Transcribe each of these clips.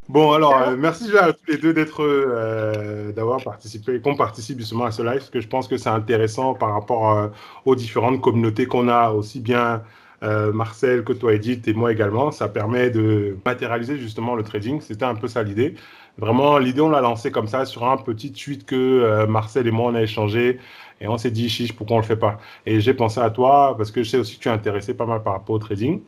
Bon, alors, merci déjà à tous les deux d'avoir participé, qu'on participe justement à ce live, parce que je pense que c'est intéressant par rapport aux différentes communautés qu'on a, aussi bien Marcel que toi, Edith, et moi également. Ça permet de matérialiser justement le trading. C'était un peu ça l'idée. Vraiment, l'idée, on l'a lancée comme ça sur un petit tweet que Marcel et moi, on a échangé, et on s'est dit, chiche, pourquoi on le fait pas? Et j'ai pensé à toi, parce que je sais aussi que tu es intéressé pas mal par rapport au trading.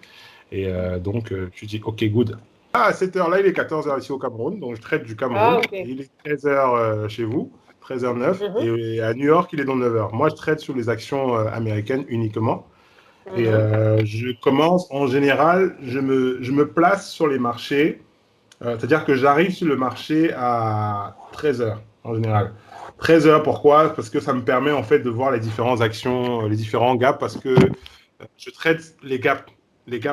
Et donc, tu dis, OK, good. Ah, à cette heure-là, il est 14 heures ici au Cameroun, donc je traite du Cameroun. Ah, ok. Et il est 13 heures chez vous, 13h09. Mhm, Et à New York, il est dans 9 heures. Moi, je traite sur les actions américaines uniquement. Et mhm. je commence, en général, je me place sur les marchés. C'est-à-dire que j'arrive sur le marché à 13 heures, en général. 13 heures, pourquoi? Parce que ça me permet, en fait, de voir les différentes actions, les différents gaps, parce que je traite les gaps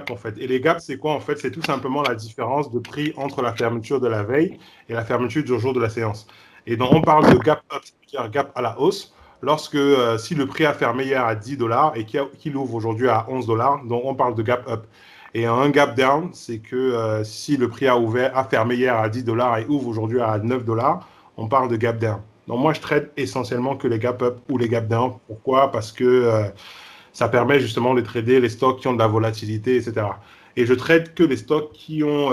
en fait. Et les gaps, c'est quoi en fait? C'est tout simplement la différence de prix entre la fermeture de la veille et la fermeture du jour de la séance. Et donc, on parle de gap up, c'est-à-dire gap à la hausse, lorsque si le prix a fermé hier à 10 dollars et qu'il ouvre aujourd'hui à 11 dollars, donc on parle de gap up. Et un gap down, c'est que si le prix a fermé hier à 10 dollars et ouvre aujourd'hui à 9 dollars, on parle de gap down. Donc moi, je traite essentiellement que les gap up ou les gap down. Pourquoi? Parce que ça permet justement de trader les stocks qui ont de la volatilité, etc. Et je trade que les stocks qui ont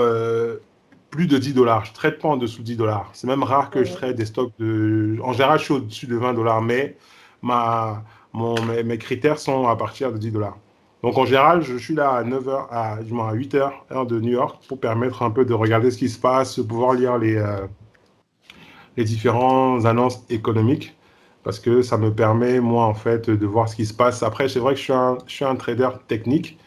plus de 10 dollars. Je ne trade pas en dessous de 10 dollars. C'est même rare que je trade des stocks de... En général, je suis au-dessus de 20 dollars, mais mes critères sont à partir de 10 dollars. Donc en général, je suis là à 9 heures, à 8 heures, heure de New York, pour permettre un peu de regarder ce qui se passe, pouvoir lire les différentes annonces économiques, parce que ça me permet, moi, en fait, de voir ce qui se passe. Après, c'est vrai que je suis un trader technique,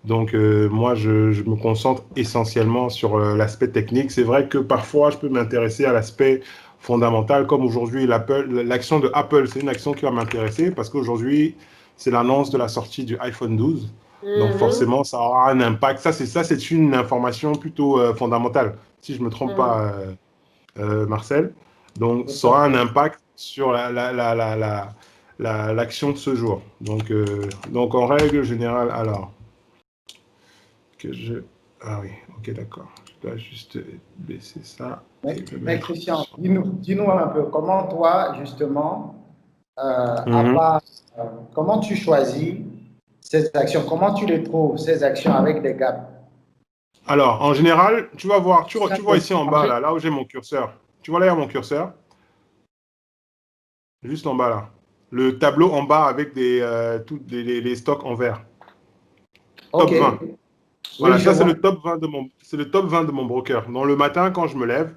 donc moi, je me concentre essentiellement sur l'aspect technique. C'est vrai que parfois, je peux m'intéresser à l'aspect fondamental, comme aujourd'hui, l'action de Apple, c'est une action qui va m'intéresser, parce qu'aujourd'hui, c'est l'annonce de la sortie du iPhone 12. Donc Mhm, forcément, ça aura un impact. C'est une information plutôt fondamentale, si je ne me trompe mhm. pas, Marcel. Donc, Tout ça à aura un fait. impact sur l'action de ce jour. Donc, en règle générale, alors, que je... Ah oui, ok, d'accord. Je dois juste baisser ça et le Mais mettre Christian, sur... dis-nous un peu comment toi, justement, à Mhm. part, comment tu choisis ces actions, comment tu les trouves, ces actions avec des gaps? Alors, en général, tu vas voir, tu vois Simplement ici en bas, marché. là où j'ai mon curseur. Tu vois là, il y a mon curseur, juste en bas, là. Le tableau en bas avec les stocks en vert. Ok. Top 20. Oui, Voilà, je ça c'est vois. le top 20 c'est le top 20 de mon broker. Donc le matin, quand je me lève,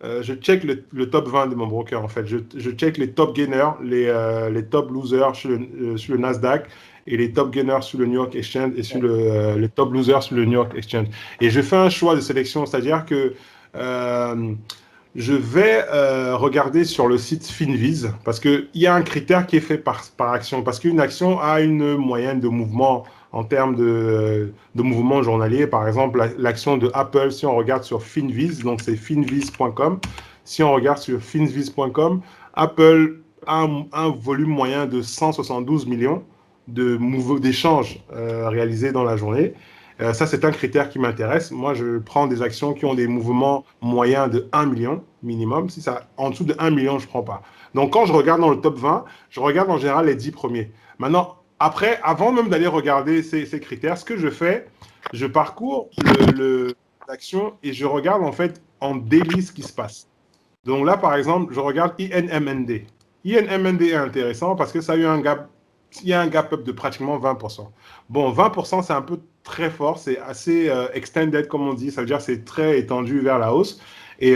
je check le top 20 de mon broker en fait. Je check les top gainers, les top losers sur le Nasdaq et les top gainers sur le New York Exchange et sur les top losers sur le New York Exchange. Et je fais un choix de sélection, c'est-à-dire que je vais regarder sur le site Finviz parce qu'il y a un critère qui est fait par action. Parce qu'une action a une moyenne de mouvement en termes de mouvement journalier. Par exemple, l'action de Apple, si on regarde sur Finviz, donc c'est finviz.com. Si on regarde sur finviz.com, Apple a un volume moyen de 172 millions d'échanges réalisés dans la journée. Ça, c'est un critère qui m'intéresse. Moi, je prends des actions qui ont des mouvements moyens de 1 million minimum. Si ça en dessous de 1 million, je ne prends pas. Donc, quand je regarde dans le top 20, je regarde en général les 10 premiers. Maintenant, après, avant même d'aller regarder ces critères, ce que je fais, je parcours l'action et je regarde en fait en daily ce qui se passe. Donc là, par exemple, je regarde INMND. INMND est intéressant parce que ça a eu un gap, il y a un gap up de pratiquement 20%. Bon, 20%, c'est un peu très fort, c'est assez extended, comme on dit, ça veut dire que c'est très étendu vers la hausse. Et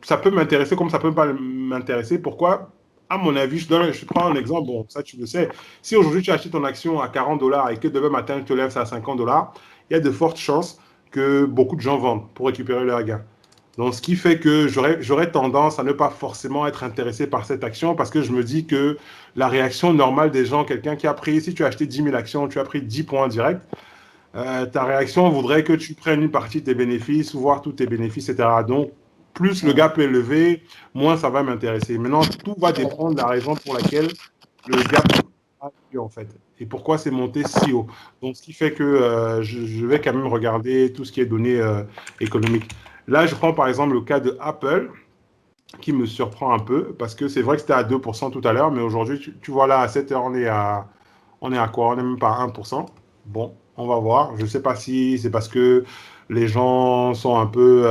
ça peut m'intéresser comme ça peut pas m'intéresser. Pourquoi? À mon avis, je prends un exemple, bon, ça tu le sais. Si aujourd'hui tu achètes ton action à 40 dollars et que demain matin tu te lèves à 50 dollars, il y a de fortes chances que beaucoup de gens vendent pour récupérer leur gain. Donc, ce qui fait que j'aurais tendance à ne pas forcément être intéressé par cette action parce que je me dis que la réaction normale des gens, quelqu'un qui a pris, si tu as acheté 10 000 actions, tu as pris 10 points directs, ta réaction voudrait que tu prennes une partie de tes bénéfices, voir tous tes bénéfices, etc. Donc, plus le gap est élevé, moins ça va m'intéresser. Maintenant, tout va dépendre de la raison pour laquelle le gap a plus en fait. Et pourquoi c'est monté si haut. Donc, ce qui fait que je vais quand même regarder tout ce qui est données économiques. Là, je prends par exemple le cas de Apple, qui me surprend un peu, parce que c'est vrai que c'était à 2% tout à l'heure, mais aujourd'hui, tu vois là, à 7 heures, on est à quoi? On n'est même pas à 1%. Bon, on va voir. Je ne sais pas si c'est parce que les gens sont un peu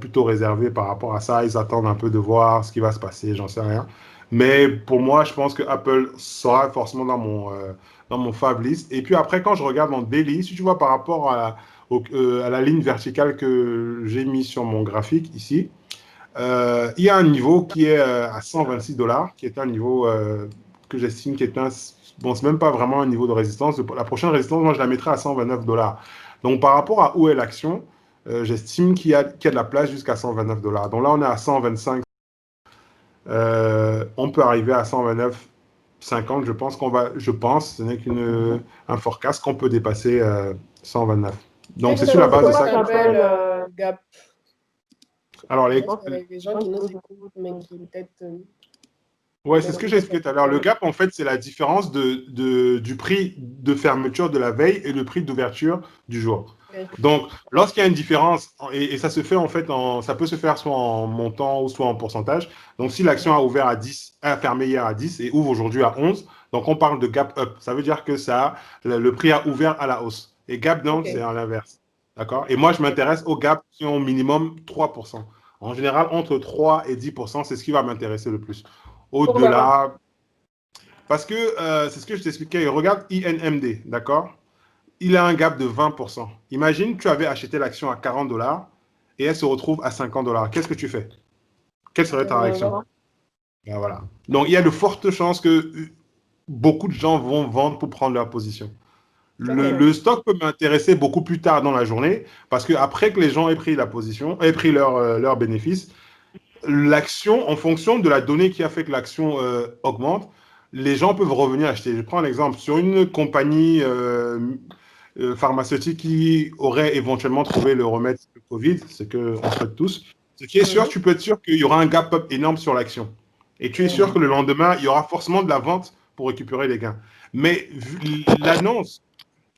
plutôt réservés par rapport à ça. Ils attendent un peu de voir ce qui va se passer, j'en sais rien. Mais pour moi, je pense que Apple sera forcément dans mon Fab list. Et puis après, quand je regarde mon daily, si tu vois par rapport à la ligne verticale que j'ai mise sur mon graphique ici, il y a un niveau qui est à 126 dollars, qui est un niveau que j'estime qui est un. Bon, c'est même pas vraiment un niveau de résistance. La prochaine résistance, moi, je la mettrai à 129 dollars. Donc, par rapport à où est l'action, j'estime qu'il y a de la place jusqu'à 129 dollars. Donc là, on est à 125. On peut arriver à 129,50. Je pense, ce n'est qu'un forecast qu'on peut dépasser 129. Donc, c'est sur la base de ça. Ça s'appelle Gap. Alors, Avec des gens qui nous écoutent, mais qui peut-être. Ouais, c'est ce que j'ai expliqué tout à l'heure. Le gap, en fait, c'est la différence du prix de fermeture de la veille et le prix d'ouverture du jour. Okay. Donc, lorsqu'il y a une différence, et ça se fait en fait, ça peut se faire soit en montant ou soit en pourcentage. Donc, si l'action a ouvert à 10, a fermé hier à 10 et ouvre aujourd'hui à 11, donc on parle de gap up. Ça veut dire que le prix a ouvert à la hausse. Et gap down, c'est à l'inverse. D'accord? Et moi, je m'intéresse aux gaps qui ont au minimum 3%. En général, entre 3 et 10%, c'est ce qui va m'intéresser le plus. Au-delà, parce que c'est ce que je t'expliquais. Regarde INMD, d'accord? Il a un gap de 20%. Imagine, tu avais acheté l'action à 40 dollars et elle se retrouve à 50 dollars. Qu'est-ce que tu fais? Quelle serait ta réaction? Ben voilà. Donc, il y a de fortes chances que beaucoup de gens vont vendre pour prendre leur position. Le stock peut m'intéresser beaucoup plus tard dans la journée parce qu'après que les gens aient pris la position, aient pris leur bénéfice, l'action, en fonction de la donnée qui a fait que l'action augmente, les gens peuvent revenir acheter. Je prends un exemple. Sur une compagnie pharmaceutique qui aurait éventuellement trouvé le remède au Covid, c'est qu'on souhaite tous, ce qui est sûr, tu peux être sûr qu'il y aura un gap up énorme sur l'action. Et tu es sûr que le lendemain, il y aura forcément de la vente pour récupérer les gains. Mais l'annonce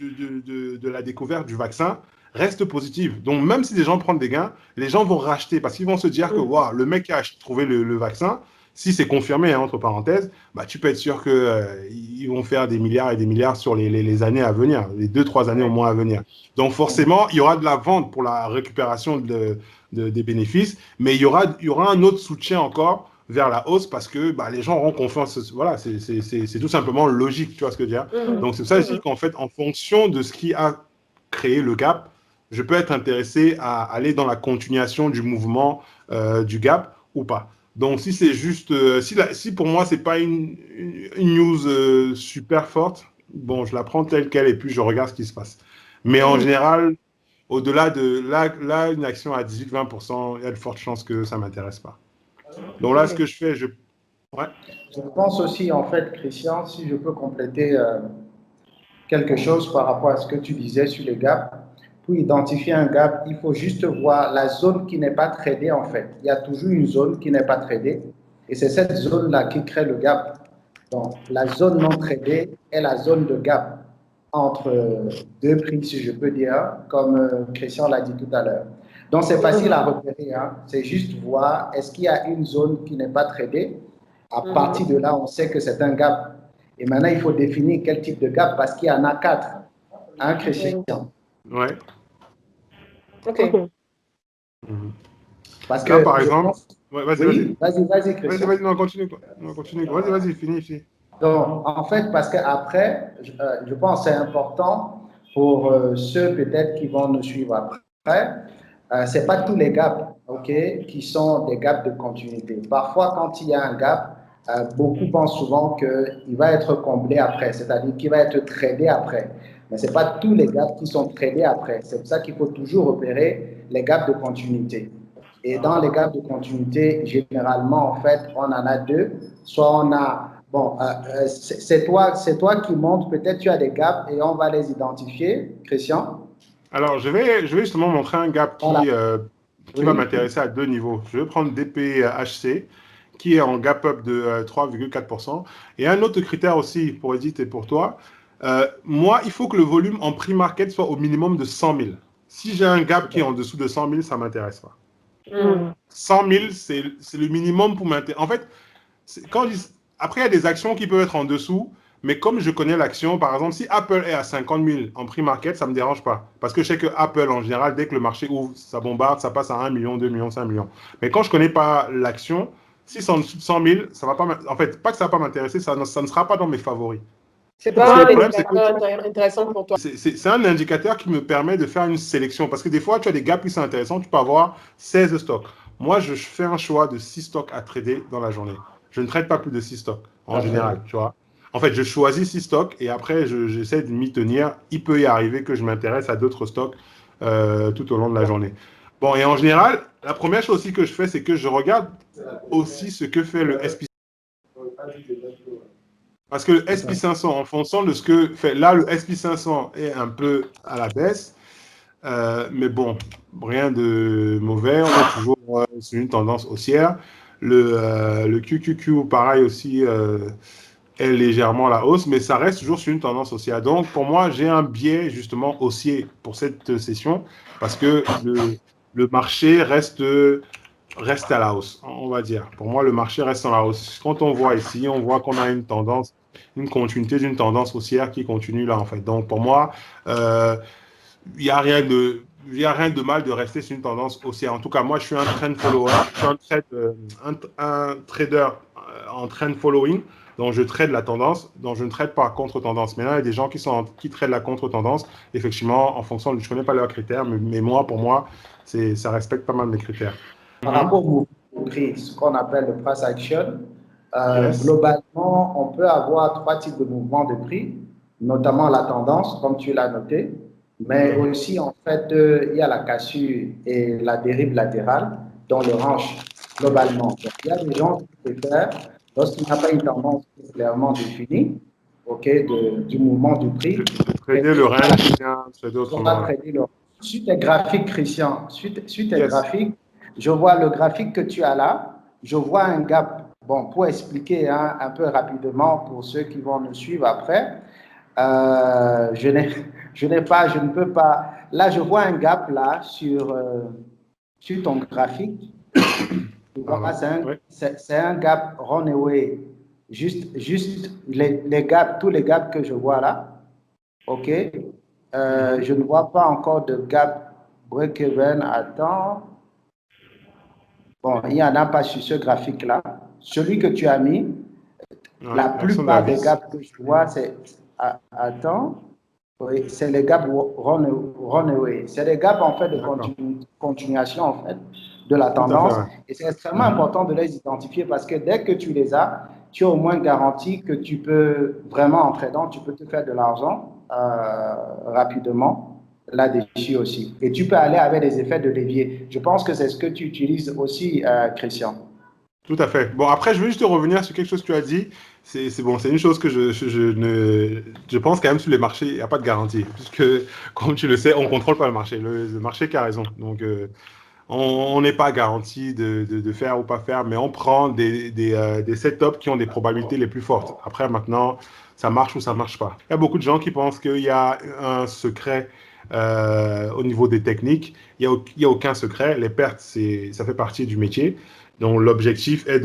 de la découverte du vaccin reste positive. Donc, même si les gens prennent des gains, les gens vont racheter parce qu'ils vont se dire que wow, le mec qui a trouvé le vaccin, si c'est confirmé, hein, entre parenthèses, bah, tu peux être sûr qu'ils vont faire des milliards et des milliards sur les années à venir, les 2-3 années au moins à venir. Donc, forcément, il y aura de la vente pour la récupération des bénéfices, mais il y aura un autre soutien encore vers la hausse parce que bah, les gens auront confiance. Voilà, c'est tout simplement logique, tu vois ce que je veux dire. Donc, c'est ça, je dis qu'en fait, en fonction de ce qui a créé le gap, je peux être intéressé à aller dans la continuation du mouvement du gap ou pas. Donc, si c'est juste, si pour moi, c'est pas une news super forte, bon, je la prends telle qu'elle et puis je regarde ce qui se passe. Mais en général, au-delà de là, une action à 18-20%, il y a de fortes chances que ça ne m'intéresse pas. Donc là, ce que je fais, ouais. Je pense aussi, en fait, Christian, si je peux compléter quelque chose par rapport à ce que tu disais sur les gaps. Pour identifier un gap, il faut juste voir la zone qui n'est pas tradée, en fait. Il y a toujours une zone qui n'est pas tradée et c'est cette zone-là qui crée le gap. Donc, la zone non tradée est la zone de gap entre deux prix, si je peux dire, comme Christian l'a dit tout à l'heure. Donc, c'est facile à repérer. Hein. C'est juste voir, est-ce qu'il y a une zone qui n'est pas tradée? À partir de là, on sait que c'est un gap. Et maintenant, il faut définir quel type de gap parce qu'il y en a 4. Hein, Christian? Ouais. OK. Parce que là, par exemple... Ouais, vas-y, Christian. Vas-y, non, continue. Vas-y, finis. Donc, en fait, parce qu'après, je pense que c'est important pour ceux peut-être qui vont nous suivre après, ce n'est pas tous les gaps, okay, qui sont des gaps de continuité. Parfois, quand il y a un gap, beaucoup pensent souvent qu'il va être comblé après, c'est-à-dire qu'il va être tradé après. Mais ce n'est pas tous les gaps qui sont tradés après. C'est pour ça qu'il faut toujours repérer les gaps de continuité. Et dans les gaps de continuité, généralement, en fait, on en a deux. Soit on a... Bon, c'est toi qui montres, peut-être tu as des gaps et on va les identifier. Christian? Alors, je vais justement montrer un gap qui va m'intéresser à deux niveaux. Je vais prendre DPHC, qui est en gap up de 3,4%. Et un autre critère aussi pour Edith et pour toi, moi, il faut que le volume en pre-market soit au minimum de 100 000. Si j'ai un gap qui est en dessous de 100 000, ça ne m'intéresse pas. 100 000, c'est le minimum pour m'intéresser. En fait, après, il y a des actions qui peuvent être en dessous, mais comme je connais l'action, par exemple, si Apple est à 50 000 en pre-market, ça ne me dérange pas. Parce que je sais que Apple, en général, dès que le marché ouvre, ça bombarde, ça passe à 1 million, 2 millions, 5 millions. Mais quand je ne connais pas l'action, si c'est en dessous de 100 000, ça va pas en fait, pas que ça ne va pas m'intéresser, ça ne sera pas dans mes favoris. C'est pas un indicateur intéressant pour toi. C'est un indicateur qui me permet de faire une sélection. Parce que des fois, tu as des gaps qui sont intéressants, tu peux avoir 16 stocks. Moi, je fais un choix de 6 stocks à trader dans la journée. Je ne trade pas plus de 6 stocks, en général, tu vois. En fait, je choisis 6 stocks et après, j'essaie de m'y tenir. Il peut y arriver que je m'intéresse à d'autres stocks tout au long de la journée. Bon, et en général, la première chose aussi que je fais, c'est que je regarde aussi ce que fait le SP. Parce que le SP500, en fonction de ce que fait... Là, le SP500 est un peu à la baisse. Mais bon, rien de mauvais. On est toujours sur une tendance haussière. Le QQQ, pareil aussi, est légèrement à la hausse, mais ça reste toujours sur une tendance haussière. Donc, pour moi, j'ai un biais justement haussier pour cette session parce que le marché reste à la hausse, on va dire. Pour moi, le marché reste en la hausse. Quand on voit ici, on voit qu'on a une tendance, une continuité d'une tendance haussière qui continue là, en fait. Donc, pour moi, il n'y a rien de mal de rester sur une tendance haussière. En tout cas, moi, je suis un trend follower. Je suis un trader en trend following. Donc, je trade la tendance. Donc, je ne trade pas contre-tendance. Maintenant, il y a des gens qui tradent la contre-tendance. Effectivement, en fonction je ne connais pas leurs critères, mais moi, pour moi, ça respecte pas mal mes critères. Par rapport au prix, ce qu'on appelle le price action, globalement, on peut avoir 3 types de mouvements de prix, notamment la tendance, comme tu l'as noté, mais aussi, en fait, il y a la cassure et la dérive latérale dans le range, globalement. Donc, il y a des gens qui préfèrent, lorsqu'il n'y a pas une tendance clairement définie, du mouvement du prix, trader le range, trader autrement. Sur tes graphiques, Christian, sur tes graphiques, je vois le graphique que tu as là, je vois un gap. Bon, pour expliquer un peu rapidement pour ceux qui vont nous suivre après, je ne peux pas. Là, je vois un gap là sur ton graphique. C'est un gap runaway. Juste les gaps, tous les gaps que je vois là. OK. Je ne vois pas encore de gap break-even. Attends. Bon, il n'y en a pas sur ce graphique-là. Celui que tu as mis, la plupart des gaps que je vois, c'est... Attends. Oui, c'est les gaps runaway. C'est les gaps, en fait, de continuation, en fait, de la tendance. Et c'est extrêmement important de les identifier parce que dès que tu les as, tu as au moins garanti que tu peux, vraiment en tradant, tu peux te faire de l'argent rapidement là-dessus aussi. Et tu peux aller avec des effets de levier. Je pense que c'est ce que tu utilises aussi, Christian. Tout à fait. Bon, après, je veux juste revenir sur quelque chose que tu as dit. C'est bon, c'est une chose que je pense quand même sur les marchés, il n'y a pas de garantie. Puisque, comme tu le sais, on ne contrôle pas le marché. Le marché qui a raison. Donc, on n'est pas garanti de faire ou pas faire, mais on prend des setups qui ont des probabilités les plus fortes. Après, maintenant, ça marche ou ça ne marche pas. Il y a beaucoup de gens qui pensent qu'il y a un secret au niveau des techniques. Il n'y a aucun secret. Les pertes, ça fait partie du métier. Donc, l'objectif est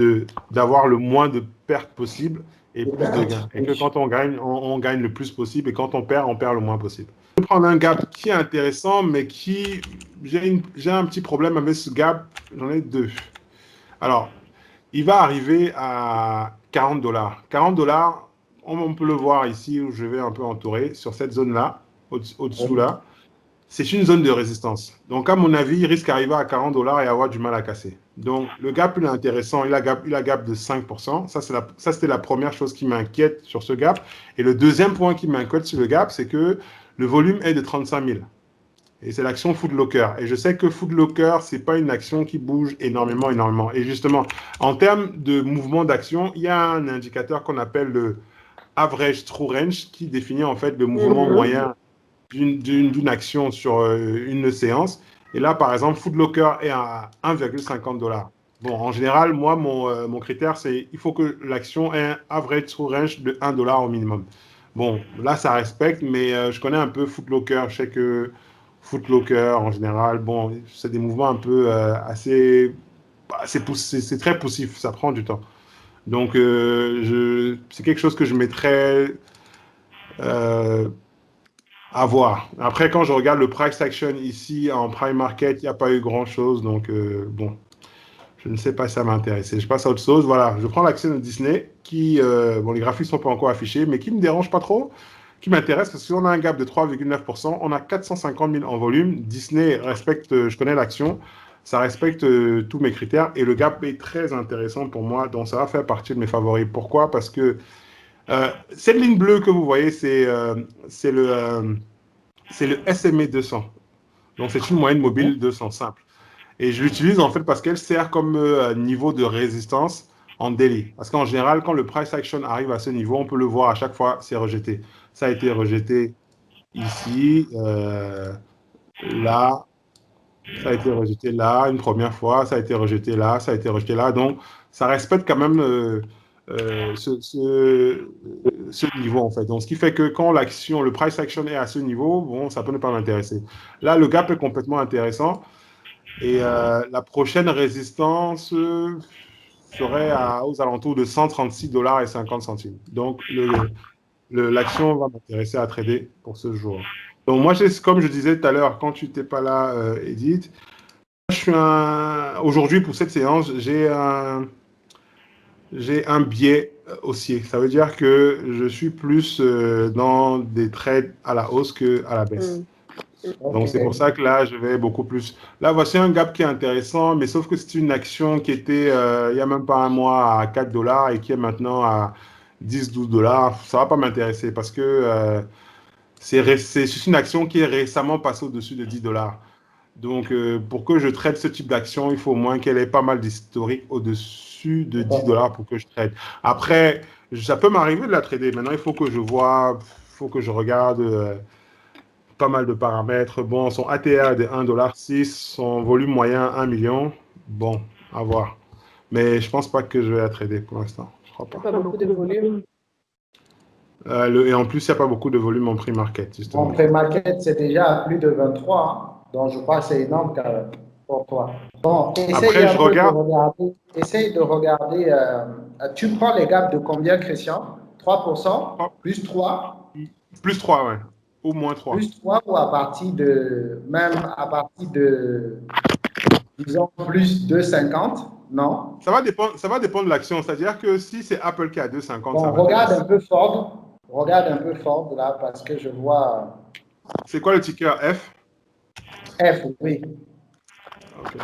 d'avoir le moins de pertes possible et plus de gains. Et que quand on gagne le plus possible. Et quand on perd le moins possible. Je vais prendre un gap qui est intéressant, mais j'ai un petit problème avec ce gap. J'en ai 2. Alors, il va arriver à 40 $. 40 $, on peut le voir ici où je vais un peu entourer, sur cette zone-là, au-dessous là. C'est une zone de résistance. Donc, à mon avis, il risque d'arriver à 40 $ et avoir du mal à casser. Donc, le gap, il est intéressant. Il a gap de 5%. Ça, c'était la première chose qui m'inquiète sur ce gap. Et le deuxième point qui m'inquiète sur le gap, c'est que le volume est de 35 000. Et c'est l'action Foot Locker. Et je sais que Foot Locker, ce n'est pas une action qui bouge énormément. Et justement, en termes de mouvement d'action, il y a un indicateur qu'on appelle le Average True Range qui définit en fait le mouvement moyen d'une action sur une séance. Et là, par exemple, Foot Locker est à 1,50 $. Bon, en général, moi, mon critère, c'est il faut que l'action ait un average true range de 1 $ au minimum. Bon, là, ça respecte, mais je connais un peu Footlocker. Je sais que Footlocker, en général, bon, c'est des mouvements un peu assez. C'est très poussif, ça prend du temps. Donc, c'est quelque chose que je mettrais euh, à voir. Après, quand je regarde le price action ici en prime market, il n'y a pas eu grand-chose. Donc, bon. Je ne sais pas si ça m'a intéressé. Je passe à autre chose. Voilà, je prends l'action de Disney qui, bon, les graphiques ne sont pas encore affichés, mais qui ne me dérange pas trop, qui m'intéresse parce qu'on a un gap de 3,9%, on a 450 000 en volume. Disney respecte, je connais l'action, ça respecte tous mes critères et le gap est très intéressant pour moi, donc ça va faire partie de mes favoris. Pourquoi? Parce que cette ligne bleue que vous voyez, c'est le SMA 200. Donc c'est une moyenne mobile 200 simple. Et je l'utilise en fait parce qu'elle sert comme niveau de résistance en daily. Parce qu'en général, quand le price action arrive à ce niveau, on peut le voir à chaque fois, c'est rejeté. Ça a été rejeté ici, là, ça a été rejeté là une première fois, ça a été rejeté là, ça a été rejeté là. Donc, ça respecte quand même ce niveau en fait. Donc, ce qui fait que quand le price action est à ce niveau, bon, ça peut ne pas m'intéresser. Là, le gap est complètement intéressant. Et la prochaine résistance serait aux alentours de 136,50 $. Donc, l'action va m'intéresser à trader pour ce jour. Donc, moi, comme je disais tout à l'heure, quand tu n'étais pas là, Edith, aujourd'hui, pour cette séance, j'ai un biais haussier. Ça veut dire que je suis plus dans des trades à la hausse qu'à la baisse. Donc, c'est pour ça que là, je vais beaucoup plus. Là, voici un gap qui est intéressant, mais sauf que c'est une action qui était il n'y a même pas un mois à 4 $ et qui est maintenant à 10-12 $. Ça ne va pas m'intéresser parce que c'est une action qui est récemment passée au-dessus de 10 $. Donc, pour que je trade ce type d'action, il faut au moins qu'elle ait pas mal d'historique au-dessus de 10 $ pour que je trade. Après, ça peut m'arriver de la trader. Maintenant, il faut que je vois, il faut que je regarde pas mal de paramètres. Bon, son ATR est de 1,6 $, son volume moyen 1 million. Bon, à voir. Mais je pense pas que je vais la trader pour l'instant. Je crois pas. Pas beaucoup de volume. Et en plus, il n'y a pas beaucoup de volume en prix-market, justement. En pré-market, c'est déjà à plus de 23. Hein. Donc, je crois que c'est énorme pour toi. Bon, Après, je regarde. Essaye de regarder. Tu prends les gaps de combien, Christian? 3%? Plus 3? Plus 3, ouais. Au moins 3. Plus 3 ou à partir de, disons, plus 2,50? Non? Ça va dépendre de l'action. C'est-à-dire que si c'est Apple qui est à 2,50, bon, ça regarde un peu Ford. Regarde un peu Ford, là, parce que je vois... C'est quoi le ticker F? F, oui. Ok.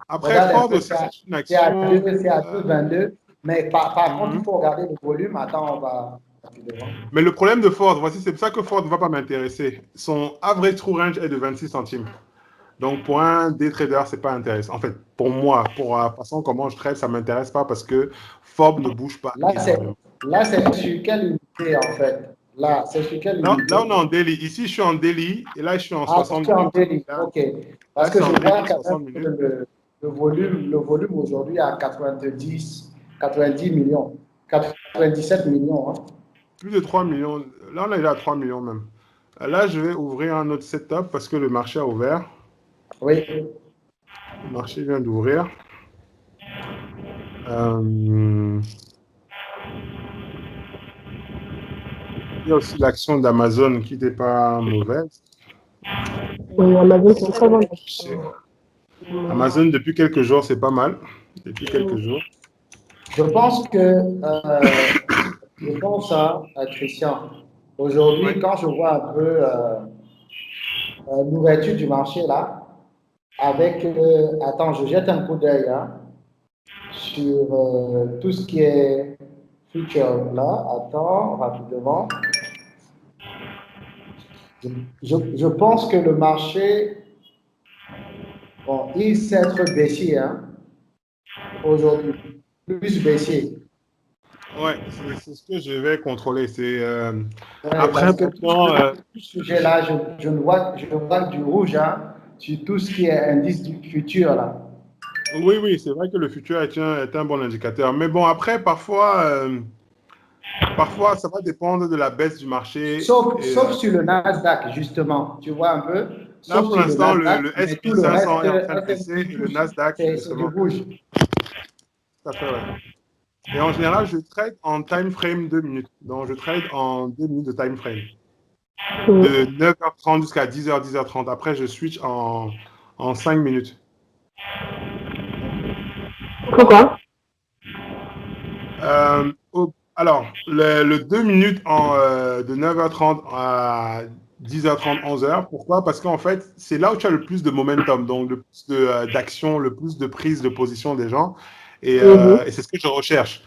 Après, Ford aussi, c'est une action... C'est à 2,22. Mais par contre, il faut regarder le volume. Attends, on va... Mais le problème de Ford, voici, c'est pour ça que Ford ne va pas m'intéresser. Son average true range est de 26 centimes. Donc, pour un day trader, ce n'est pas intéressant. En fait, pour moi, pour la façon comment je trade, ça ne m'intéresse pas parce que Ford ne bouge pas. Là, c'est sur quelle unité, en fait? Là, c'est sur quelle unité? Là, on est en daily. Ici, je suis en daily et là, je suis en 60 minutes. Ah, tu es en daily, ok. Parce que je vois quand même que le volume aujourd'hui est à 90 millions, 97 millions. Hein. Plus de 3 millions. Là, on est à 3 millions même. Là, je vais ouvrir un autre setup parce que le marché a ouvert. Oui. Le marché vient d'ouvrir. Il y a aussi l'action d'Amazon qui n'était pas mauvaise. Amazon, c'est très bon. Amazon, depuis quelques jours, c'est pas mal. Depuis quelques jours. Je pense que, à Christian, aujourd'hui, quand je vois un peu l'ouverture du marché là, avec, attends, je jette un coup d'œil sur tout ce qui est future là. Attends, rapidement. Je pense que le marché, bon, il s'est baissier aujourd'hui, plus baissier. Ouais, c'est ce que je vais contrôler. C'est après un peu de temps. Ce sujet-là, je vois du rouge sur tout ce qui est indice du futur là. Oui, oui, c'est vrai que le futur est un bon indicateur. Mais bon, après, parfois, ça va dépendre de la baisse du marché. Sauf sur le Nasdaq, justement. Tu vois un peu? Là, Sauf pour sur le l'instant, Nasdaq, le mais S&P tout le reste, 500 est en train de baisser S&P et le tous, Nasdaq, c'est du justement. rouge. Tout à fait, ouais. Et en général, je trade en time frame 2 minutes. Donc, je trade en 2 minutes de time frame. De 9h30 jusqu'à 10h, 10h30. Après, je switch en 5 minutes. Pourquoi? Alors, le 2 minutes de 9h30 à 10h30, 11h. Pourquoi? Parce qu'en fait, c'est là où tu as le plus de momentum, donc le plus d'action, le plus de prise de position des gens. Et c'est ce que je recherche.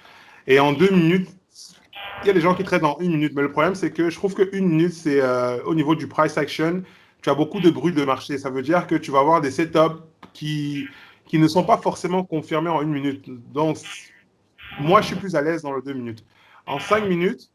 Et en 2 minutes, il y a des gens qui traitent en 1 minute, mais le problème, c'est que je trouve que 1 minute, c'est au niveau du price action, tu as beaucoup de bruit de marché. Ça veut dire que tu vas avoir des setups qui ne sont pas forcément confirmés en 1 minute. Donc, moi, je suis plus à l'aise dans le 2 minutes. En 5 minutes,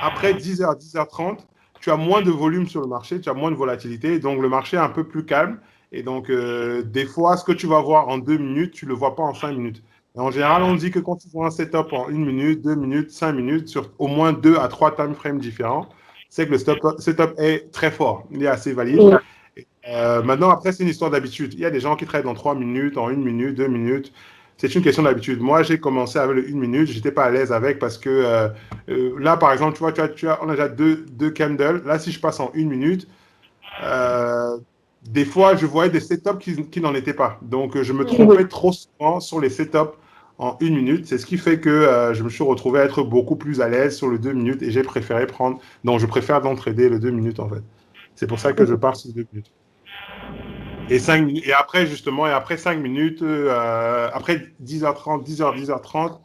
après 10h, 10h30, tu as moins de volume sur le marché, tu as moins de volatilité, donc le marché est un peu plus calme. Et donc, des fois, ce que tu vas voir en 2 minutes, tu ne le vois pas en 5 minutes. Et en général, on dit que quand tu vois un setup en 1 minute, 2 minutes, 5 minutes, sur au moins 2 à 3 time frames différents, c'est que le setup est très fort, il est assez valide. Maintenant, après, c'est une histoire d'habitude. Il y a des gens qui traitent en 3 minutes, en 1 minute, 2 minutes. C'est une question d'habitude. Moi, j'ai commencé avec le 1 minute, je n'étais pas à l'aise avec parce que là, par exemple, tu vois, on a déjà deux candles. Là, si je passe en 1 minute, euh, des fois, je voyais des setups qui n'en étaient pas. Donc, je me trompais trop souvent sur les setups en 1 minute. C'est ce qui fait que je me suis retrouvé à être beaucoup plus à l'aise sur le 2 minutes et j'ai préféré prendre. Donc, je préfère d'entraider le 2 minutes en fait. C'est pour ça que je pars sur 2 minutes. Et 5 minutes, et après, justement, et après 5 minutes, après 10h30, 10h, 10h30,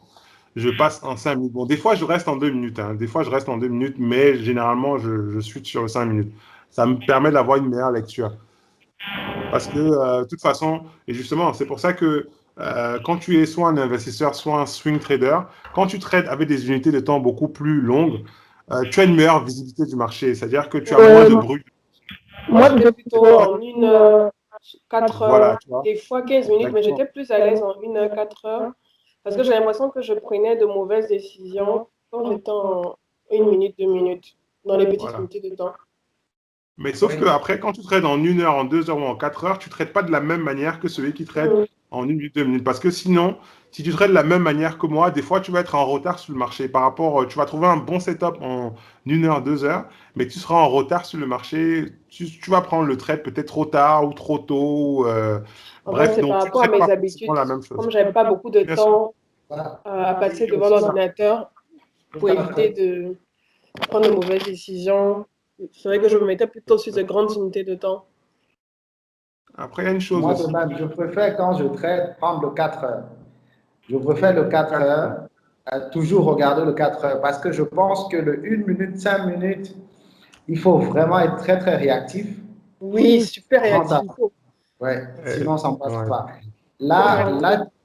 je passe en 5 minutes. Bon, des fois, je reste en 2 minutes. Hein. Des fois, je reste en 2 minutes, mais généralement, je suis sur le 5 minutes. Ça me permet d'avoir une meilleure lecture. Parce que, de toute façon, et justement, c'est pour ça que quand tu es soit un investisseur, soit un swing trader, quand tu trades avec des unités de temps beaucoup plus longues, tu as une meilleure visibilité du marché. C'est-à-dire que tu as moins de bruit. Moi, j'étais plutôt en 1 heure, 4 Voilà, heures, tu vois. des fois 15 minutes, mais Exactement. j'étais plus à l'aise en 1 heure, 4 heures, parce que j'ai l'impression que je prenais de mauvaises décisions quand j'étais en 1 minute, 2 minutes, dans les petites Voilà. unités de temps. Mais sauf que après, quand tu traites en 1 heure, en 2 heures ou en 4 heures, tu ne traites pas de la même manière que celui qui traite en 1 minute, 2 minutes. Parce que sinon, si tu traites de la même manière que moi, des fois, tu vas être en retard sur le marché. Par rapport, tu vas trouver un bon setup en 1 heure, 2 heures, mais tu seras en retard sur le marché. Tu vas prendre le trade peut-être trop tard ou trop tôt. En fait, Bref, c'est par donc tu ne rapport à traites pas mes forcément habitudes. la même chose. Comme j'avais pas beaucoup de Bien sûr. temps Voilà. à passer C'est devant aussi ça. l'ordinateur pour Tout à éviter fait. de prendre de mauvaises décisions, c'est vrai que je me mettais plutôt sur de grandes unités de temps. Après, il y a une chose Moi, de aussi. même, je préfère quand je traite prendre le 4 heures. Je préfère le 4 heures, toujours regarder le 4 heures, parce que je pense que le 1 minute, 5 minutes, il faut vraiment être très, très réactif. Oui, super Sinon, ça, réactif. ouais, sinon, ça ne passe Ouais. pas. Faut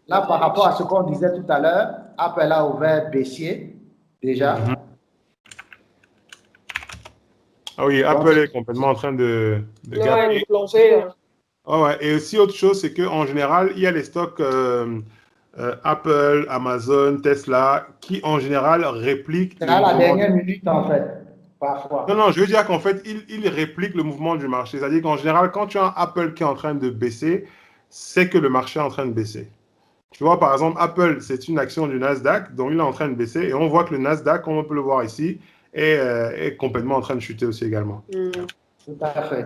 Là, par rapport à ce qu'on disait tout à l'heure, Apple a ouvert baissier, Mhm. déjà. Ah oui, Donc, Apple est complètement en train de gap. Ouais, une plongée. Ah ouais. Et aussi, autre chose, c'est qu'en général, il y a les stocks Apple, Amazon, Tesla, qui en général répliquent c'est le à la mouvement du... dernière minute, en fait, Non, parfois. non, je veux dire qu'en fait, ils répliquent le mouvement du marché. C'est-à-dire qu'en général, quand tu as un Apple qui est en train de baisser, c'est que le marché est en train de baisser. Tu vois, par exemple, Apple, c'est une action du Nasdaq, donc il est en train de baisser, et on voit que le Nasdaq, comme on peut le voir ici, est complètement en train de chuter aussi également. Tout à fait.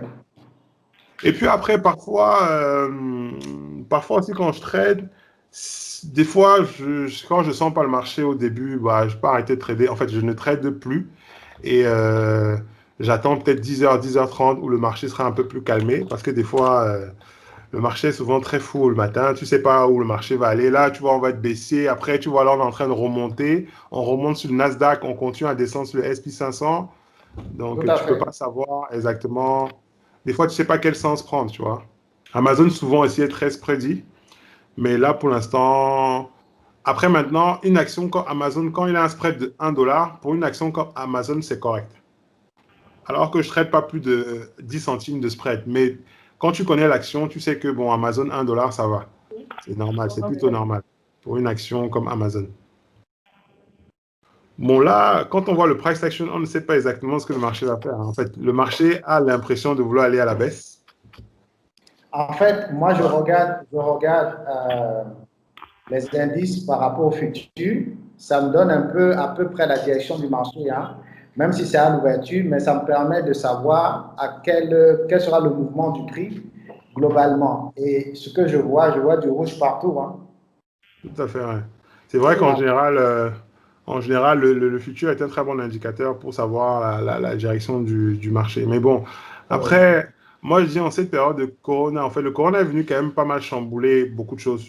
Et puis après, parfois aussi quand je trade, des fois, quand je sens pas le marché au début, bah, je peux arrêter de trader. En fait, je ne trade plus et j'attends peut-être 10h, 10h30 où le marché sera un peu plus calmé parce que des fois, le marché est souvent très fou le matin. Tu sais pas où le marché va aller. Là, tu vois, on va être baissé. Après, tu vois, là, on est en train de remonter. On remonte sur le Nasdaq, on continue à descendre sur le S&P 500. Tout Donc, à tu peux fait. pas savoir exactement. Des fois, tu sais pas quel sens prendre, tu vois. Amazon, souvent, aussi est très spready. Mais là, pour l'instant. Après, maintenant, une action comme Amazon, quand il a un spread de 1 $, pour une action comme Amazon, c'est correct. Alors que je ne traite pas plus de 10 centimes de spread. Mais quand tu connais l'action, tu sais que, bon, Amazon, 1 $, ça va. C'est normal, c'est plutôt normal pour une action comme Amazon. Bon, là, quand on voit le price action, on ne sait pas exactement ce que le marché va faire. En fait, le marché a l'impression de vouloir aller à la baisse. En fait, moi, je regarde les indices par rapport au futur. Ça me donne un peu, à peu près la direction du marché, hein, même si c'est à l'ouverture, mais ça me permet de savoir quel sera le mouvement du prix globalement. Et ce que je vois du rouge partout. Hein. Tout à fait, ouais. C'est vrai qu'en général, le futur est un très bon indicateur pour savoir la direction du marché. Mais bon, après, moi, je dis en cette période de Corona, en fait, le Corona est venu quand même pas mal chambouler beaucoup de choses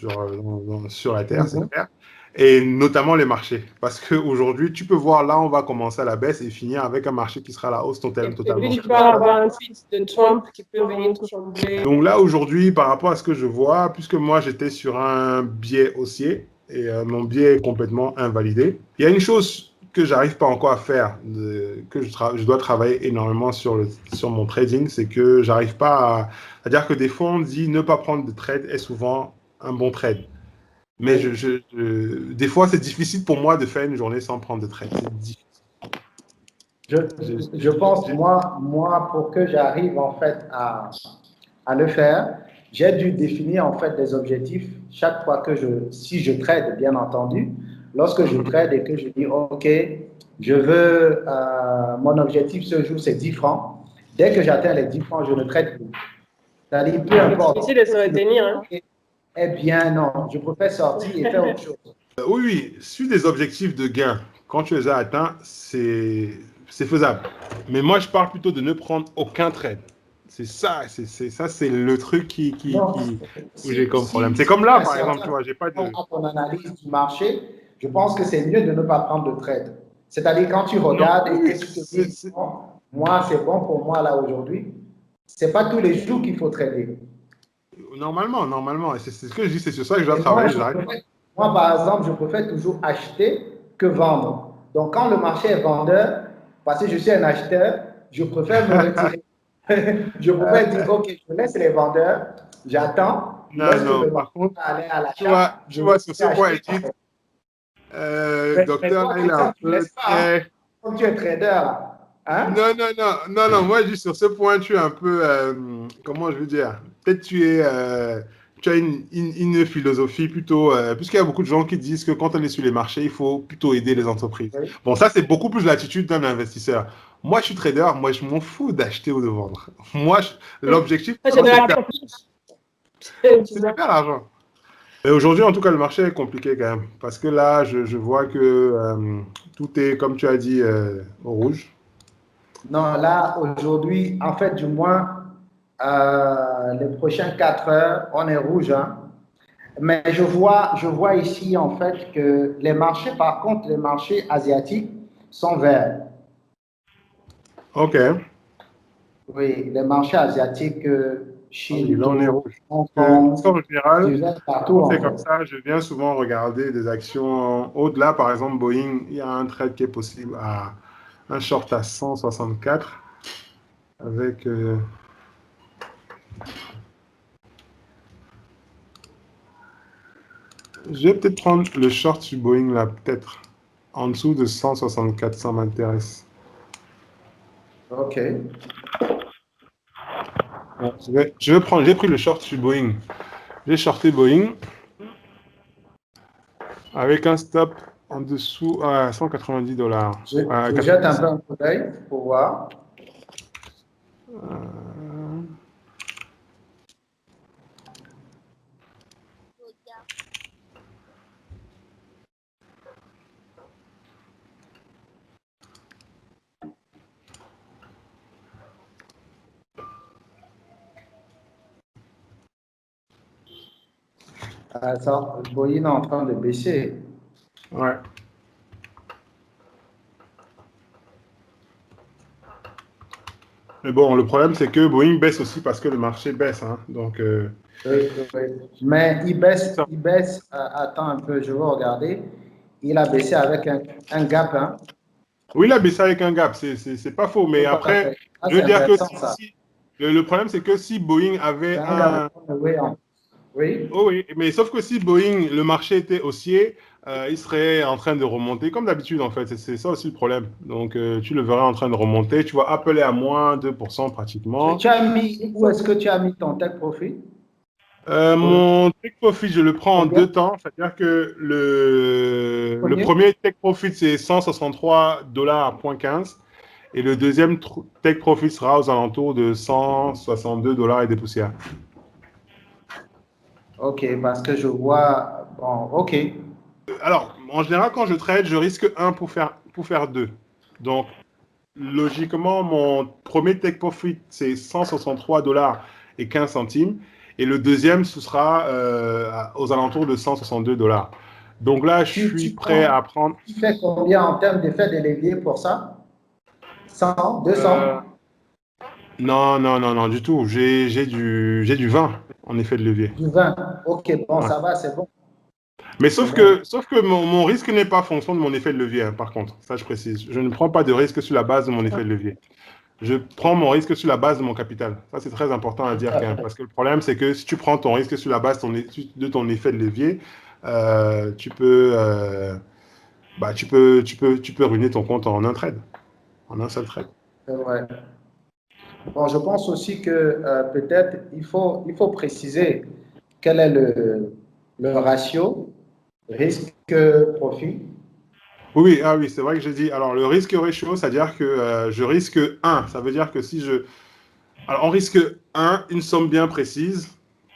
sur la Terre, c'est clair. Et notamment les marchés. Parce qu'aujourd'hui, tu peux voir, là, on va commencer à la baisse et finir avec un marché qui sera à la hausse totalement. Et puis, tu peux avoir un tweet de Trump qui peut venir tout chambouler. Donc là, aujourd'hui, par rapport à ce que je vois, puisque moi, j'étais sur un biais haussier et mon biais est complètement invalidé, il y a une chose que j'arrive pas encore à faire, que je dois travailler énormément sur mon trading, c'est que j'arrive pas à... C'est-à-dire que des fois, on dit ne pas prendre de trade est souvent un bon trade. Mais des fois, c'est difficile pour moi de faire une journée sans prendre de trade. C'est difficile. Je pense, moi, pour que j'arrive en fait à le faire, j'ai dû définir en fait des objectifs chaque fois si je trade, bien entendu, lorsque je trade et que je dis, OK, je veux, mon objectif ce jour, c'est 10 francs. Dès que j'atteins les 10 francs, je ne trade plus. C'est-à-dire, peu importe. C'est difficile de se retenir, hein. Eh bien, non, je préfère sortir et faire autre chose. Oui, sur des objectifs de gain, quand tu les as atteints, c'est faisable. Mais moi, je parle plutôt de ne prendre aucun trade. C'est ça, c'est le truc où j'ai comme problème. C'est comme là, par exemple, tu vois, j'ai pas de... À ton analyse du marché, je pense que c'est mieux de ne pas prendre de trade. C'est-à-dire, quand tu regardes et que tu te dis, moi, c'est bon pour moi là aujourd'hui, c'est pas tous les jours qu'il faut trader. Normalement, c'est ce que je dis, c'est sur ça que je dois travailler. Moi, par exemple, je préfère toujours acheter que vendre. Donc, quand le marché est vendeur, parce que je suis un acheteur, je préfère me retirer. Je préfère dire, OK, je laisse les vendeurs, j'attends. Non, par contre, tu vois, sur ce point, docteur, il a un peu... Quand tu es trader, hein? Non, moi, je dis sur ce point, tu es un peu, comment je veux dire, peut-être tu as une philosophie plutôt, puisqu'il y a beaucoup de gens qui disent que quand on est sur les marchés, il faut plutôt aider les entreprises. Oui. Bon, ça, c'est beaucoup plus l'attitude d'un investisseur. Moi, je suis trader, moi, je m'en fous d'acheter ou de vendre. Moi, l'objectif, c'est de faire l'argent. Mais aujourd'hui, en tout cas, le marché est compliqué quand même, parce que là, je vois que tout est, comme tu as dit, au rouge. Non, là, aujourd'hui, en fait, du moins, les prochaines 4 heures, on est rouge. Hein? Mais je vois ici, en fait, que les marchés, par contre, les marchés asiatiques sont verts. OK. Oui, les marchés asiatiques, Chine, là, on est rouge. En général, partout, c'est comme ça, je viens souvent regarder des actions au-delà. Par exemple, Boeing, il y a un trade qui est possible à un short à 164 avec... Je vais peut-être prendre le short sur Boeing là, peut-être en dessous de 164, ça m'intéresse. OK. J'ai pris le short sur Boeing. J'ai shorté Boeing avec un stop en dessous à 190 $. Je jette un peu un coup d'œil pour voir. Ça, Boeing est en train de baisser. Ouais. Mais bon, le problème, c'est que Boeing baisse aussi parce que le marché baisse. Hein. Donc, oui. Mais il baisse, attends un peu, je vais regarder. Il a baissé avec un gap. Hein. Oui, il a baissé avec un gap, c'est pas faux. Mais après, je veux dire que le problème, c'est que si Boeing avait Oui. Oh oui, mais sauf que si Boeing, le marché était haussier, il serait en train de remonter, comme d'habitude en fait. C'est ça aussi le problème. Donc tu le verras en train de remonter. Tu vois Apple est à moins 2% pratiquement. Où est-ce que tu as mis ton take profit? Mon take profit, je le prends en Combien? 2 temps. C'est-à-dire que le Combien? premier take profit, c'est 163 dollars, 15. Et le deuxième take profit sera aux alentours de 162 dollars et des poussières. Ok, parce que je vois. Bon, ok. Alors, en général, quand je trade, je risque un pour faire deux. Donc, logiquement, mon premier take profit, c'est 163 dollars et 15 centimes. Et le deuxième, ce sera aux alentours de 162 dollars. Donc là, je suis prêt à prendre. Tu fais combien en termes d'effet de levier pour ça? 100, euh, 200? non, non, non, non, du tout. J'ai du 20 en effet de levier. Du 20. Ok, bon, Ouais. ça va, c'est bon. Mais C'est bon. sauf que mon risque n'est pas en fonction de mon effet de levier, hein, par contre. Ça, je précise. Je ne prends pas de risque sur la base de mon effet de levier. Je prends mon risque sur la base de mon capital. Ça, c'est très important à dire quand même. Parce que le problème, c'est que si tu prends ton risque sur la base de ton effet de levier, tu peux ruiner ton compte en un trade, en un seul trade. C'est vrai. Bon, je pense aussi que peut-être il faut préciser quel est le ratio risque-profit. Oui, oui, ah oui, c'est vrai que j'ai dit. Alors, le risque ratio, c'est-à-dire que je risque un. Ça veut dire que si je. Alors, on risque un, une somme bien précise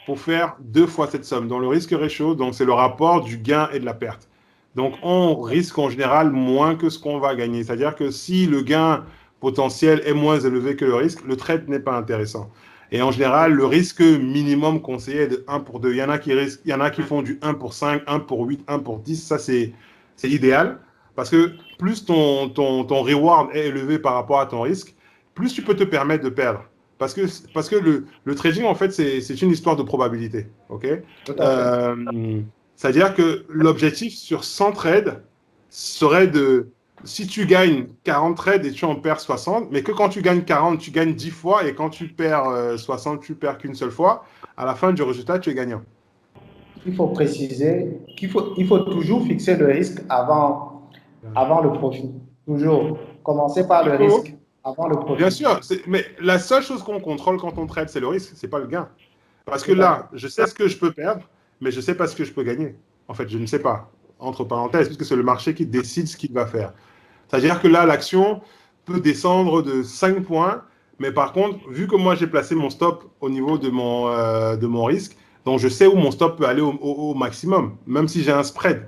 pour faire deux fois cette somme. Donc, le risque ratio, donc, c'est le rapport du gain et de la perte. Donc, on risque en général moins que ce qu'on va gagner. C'est-à-dire que si le gain potentiel est moins élevé que le risque, le trade n'est pas intéressant. Et en général, le risque minimum conseillé est de 1 pour 2. Il y en a qui font du 1 pour 5, 1 pour 8, 1 pour 10. Ça, c'est idéal. Parce que plus ton reward est élevé par rapport à ton risque, plus tu peux te permettre de perdre. Parce que le trading, en fait, c'est une histoire de probabilité. OK? Tout à fait. Euh, C'est-à-dire que l'objectif sur 100 trades serait de, si tu gagnes 40 trades et tu en perds 60, mais que quand tu gagnes 40, tu gagnes 10 fois, et quand tu perds 60, tu perds qu'une seule fois, à la fin du résultat, tu es gagnant. Il faut préciser il faut toujours fixer le risque avant le profit. Toujours. Commencer par Il le faut, risque avant le bien profit. sûr, mais la seule chose qu'on contrôle quand on trade, c'est le risque, c'est pas le gain. Parce que Tout à là, fait. je sais ce que je peux perdre, mais je ne sais pas ce que je peux gagner. En fait, je ne sais pas, entre parenthèses, puisque c'est le marché qui décide ce qu'il va faire. C'est-à-dire que là, l'action peut descendre de 5 points, mais par contre, vu que moi j'ai placé mon stop au niveau de mon risque, donc je sais où mon stop peut aller au maximum, même si j'ai un spread.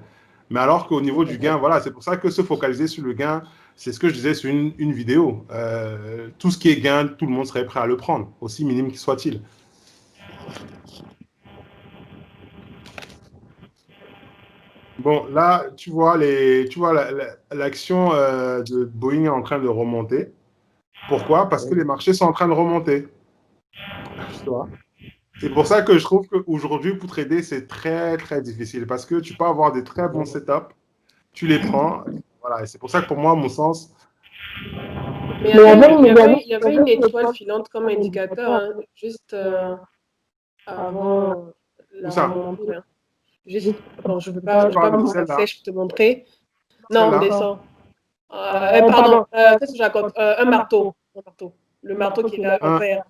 Mais alors qu'au niveau du gain, voilà, c'est pour ça que se focaliser sur le gain, c'est ce que je disais sur une vidéo. Tout ce qui est gain, tout le monde serait prêt à le prendre, aussi minime qu'il soit-il. Bon, là, tu vois l'action de Boeing est en train de remonter. Pourquoi? Parce que les Oui. marchés sont en train de remonter. Tu vois? C'est pour ça que je trouve qu'aujourd'hui, pour trader, c'est très, très difficile. Parce que tu peux avoir des très bons setups, tu les prends. Voilà, et c'est pour ça que pour moi, à mon sens. Mais il y avait une étoile filante comme indicateur, hein, juste avant Où la ça? remontée. Hein. Juste, bon, Tu je vais pas parles de me celle-là. passer, je peux te montrer. Non, Celle-là. descends. Pardon, qu'est-ce que je raconte? Un marteau. Un marteau. Le marteau qui est là, en Un. vert.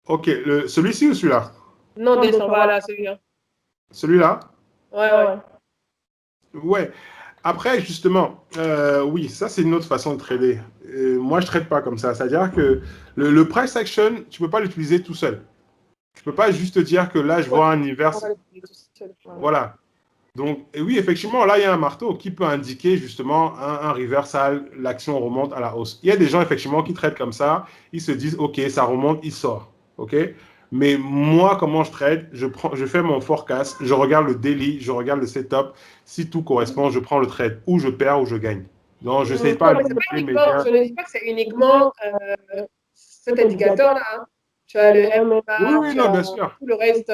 Ok, celui-ci ou celui-là? Non, descends, voilà, celui-là. Celui-là? Ouais, ouais. Ouais. Après, justement, oui, ça, c'est une autre façon de trader. Moi, je ne trade pas comme ça. C'est-à-dire que le price action, tu ne peux pas l'utiliser tout seul. Tu ne peux pas juste dire que là, je Ouais, vois un on univers. va le trouver tout seul. Voilà. Voilà. Donc, et oui, effectivement, là, il y a un marteau qui peut indiquer justement un reversal, l'action remonte à la hausse. Il y a des gens, effectivement, qui traitent comme ça. Ils se disent, OK, ça remonte, il sort. OK? Mais moi, comment je trade? Je fais mon forecast, je regarde le daily, je regarde le setup. Si tout correspond, je prends le trade. Ou je perds ou je gagne. Donc, je n'essaie pas Non, de mais c'est pas limiter mes uniquement, gains. je ne dis pas que c'est uniquement cet indicateur-là. Hein. Tu as le Oui, MMA, oui, tu non, as bien sûr. tout le reste,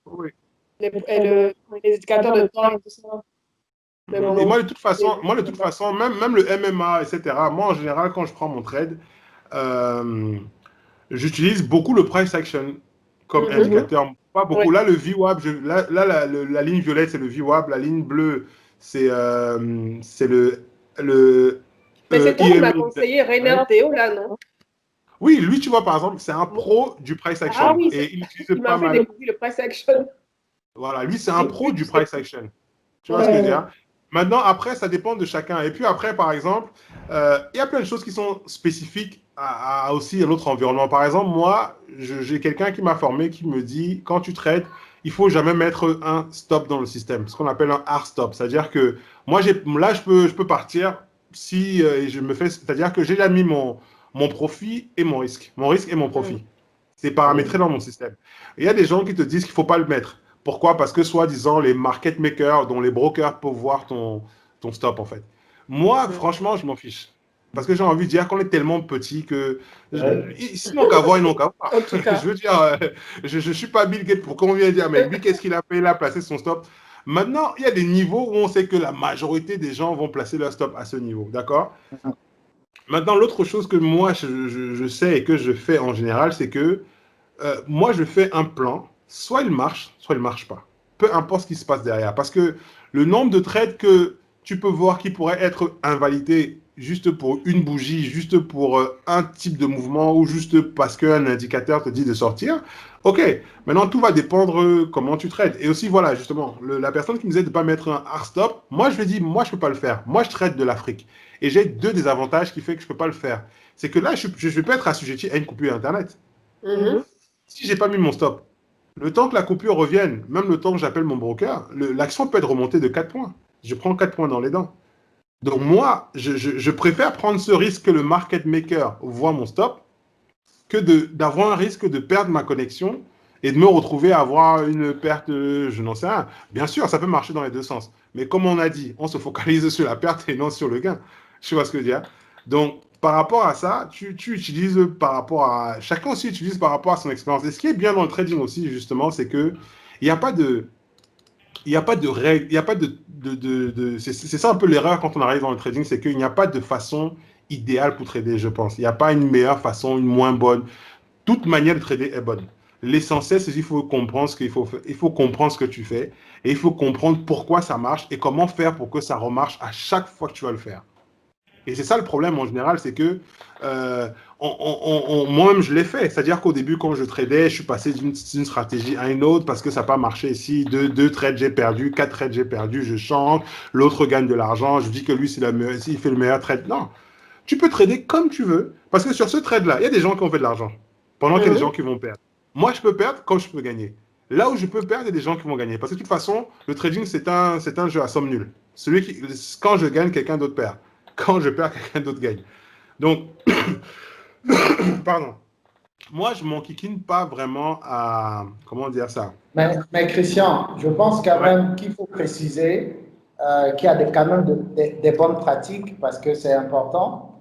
Oui. les indicateurs de temps et tout ça. Mais Et bon, moi, de toute façon, même le MMA, etc., moi, en général, quand je prends mon trade, j'utilise beaucoup le price action. comme indicateur. Pas beaucoup. Ouais. Là, le VWAP, la ligne violette, c'est le VWAP. La ligne bleue, c'est le Mais c'est toi qui m'as EMA. conseillé Rainer Théo, là, non? Oui, lui, tu vois, par exemple, c'est un pro du price Ah action oui, et il utilise il pas m'a fait mal. découvrir le price action. Voilà, lui, c'est un pro du C'est- price action. Tu vois ce que je veux dire? Maintenant, après, ça dépend de chacun. Et puis après, par exemple, il y a plein de choses qui sont spécifiques aussi à notre environnement. Par exemple, moi, j'ai quelqu'un qui m'a formé qui me dit, quand tu trades, il faut jamais mettre un stop dans le système, ce qu'on appelle un hard stop. C'est-à-dire que moi, là, je peux partir si c'est-à-dire que j'ai déjà mis mon profit et mon risque et mon profit. C'est paramétré dans mon système. Il y a des gens qui te disent qu'il ne faut pas le mettre. Pourquoi? Parce que, soi-disant, les market makers, dont les brokers peuvent voir ton stop, en fait. Moi, franchement, je m'en fiche. Parce que j'ai envie de dire qu'on est tellement petit que s'ils n'ont qu'à voir, ils n'ont qu'à voir. En tout cas. Je veux dire, je ne suis pas Bill Gates pour qu'on vienne dire, mais lui, qu'est-ce qu'il a fait? Il a placé son stop. Maintenant, il y a des niveaux où on sait que la majorité des gens vont placer leur stop à ce niveau. D'accord? Maintenant, l'autre chose que moi, je sais et que je fais en général, c'est que moi, je fais un plan, soit il marche, soit il ne marche pas. Peu importe ce qui se passe derrière. Parce que le nombre de trades que tu peux voir qui pourraient être invalidés juste pour une bougie, juste pour un type de mouvement ou juste parce qu'un indicateur te dit de sortir, ok. Maintenant, tout va dépendre comment tu trades. Et aussi, voilà, justement, la personne qui me disait de ne pas mettre un hard stop, moi, je lui ai dit, moi, je ne peux pas le faire. Moi, je trade de l'Afrique. Et j'ai deux désavantages qui font que je ne peux pas le faire. C'est que là, je ne peux être assujetti à une coupure Internet. Si j'ai pas mis mon stop, le temps que la coupure revienne, même le temps que j'appelle mon broker, l'action peut être remontée de 4 points. Je prends 4 points dans les dents. Donc moi, je préfère prendre ce risque que le market maker voit mon stop que d'avoir un risque de perdre ma connexion et de me retrouver à avoir une perte, je n'en sais rien. Bien sûr, ça peut marcher dans les deux sens. Mais comme on a dit, on se focalise sur la perte et non sur le gain. Je vois ce que je veux dire. Donc, par rapport à ça, tu utilises par rapport à... Chacun aussi utilise par rapport à son expérience. Et ce qui est bien dans le trading aussi, justement, c'est que il n'y a pas de... Il n'y a pas de règle, il n'y a pas c'est ça un peu l'erreur quand on arrive dans le trading, c'est qu'il n'y a pas de façon idéale pour trader, je pense. Il n'y a pas une meilleure façon, une moins bonne. Toute manière de trader est bonne. L'essentiel, c'est qu'il faut comprendre ce qu'il faut faire. Il faut comprendre ce que tu fais et il faut comprendre pourquoi ça marche et comment faire pour que ça remarche à chaque fois que tu vas le faire. Et c'est ça le problème en général, c'est que moi-même je l'ai fait. C'est-à-dire qu'au début, quand je tradais, je suis passé d'une stratégie à une autre parce que ça n'a pas marché ici. Deux trades j'ai perdu, 4 trades j'ai perdu, je change, l'autre gagne de l'argent, je dis que lui, il fait le meilleur trade. Non, tu peux trader comme tu veux parce que sur ce trade-là, il y a des gens qui ont fait de l'argent pendant qu'il y a des gens qui vont perdre. Moi, je peux perdre comme je peux gagner. Là où je peux perdre, il y a des gens qui vont gagner. Parce que de toute façon, le trading, c'est un jeu à somme nulle. Quand je gagne, quelqu'un d'autre perd. Quand je perds, quelqu'un d'autre gagne. Donc, pardon. Moi, je m'enquiquine pas vraiment à... Comment dire ça? Mais Christian, je pense quand même qu'il faut préciser qu'il y a quand même des bonnes pratiques parce que c'est important.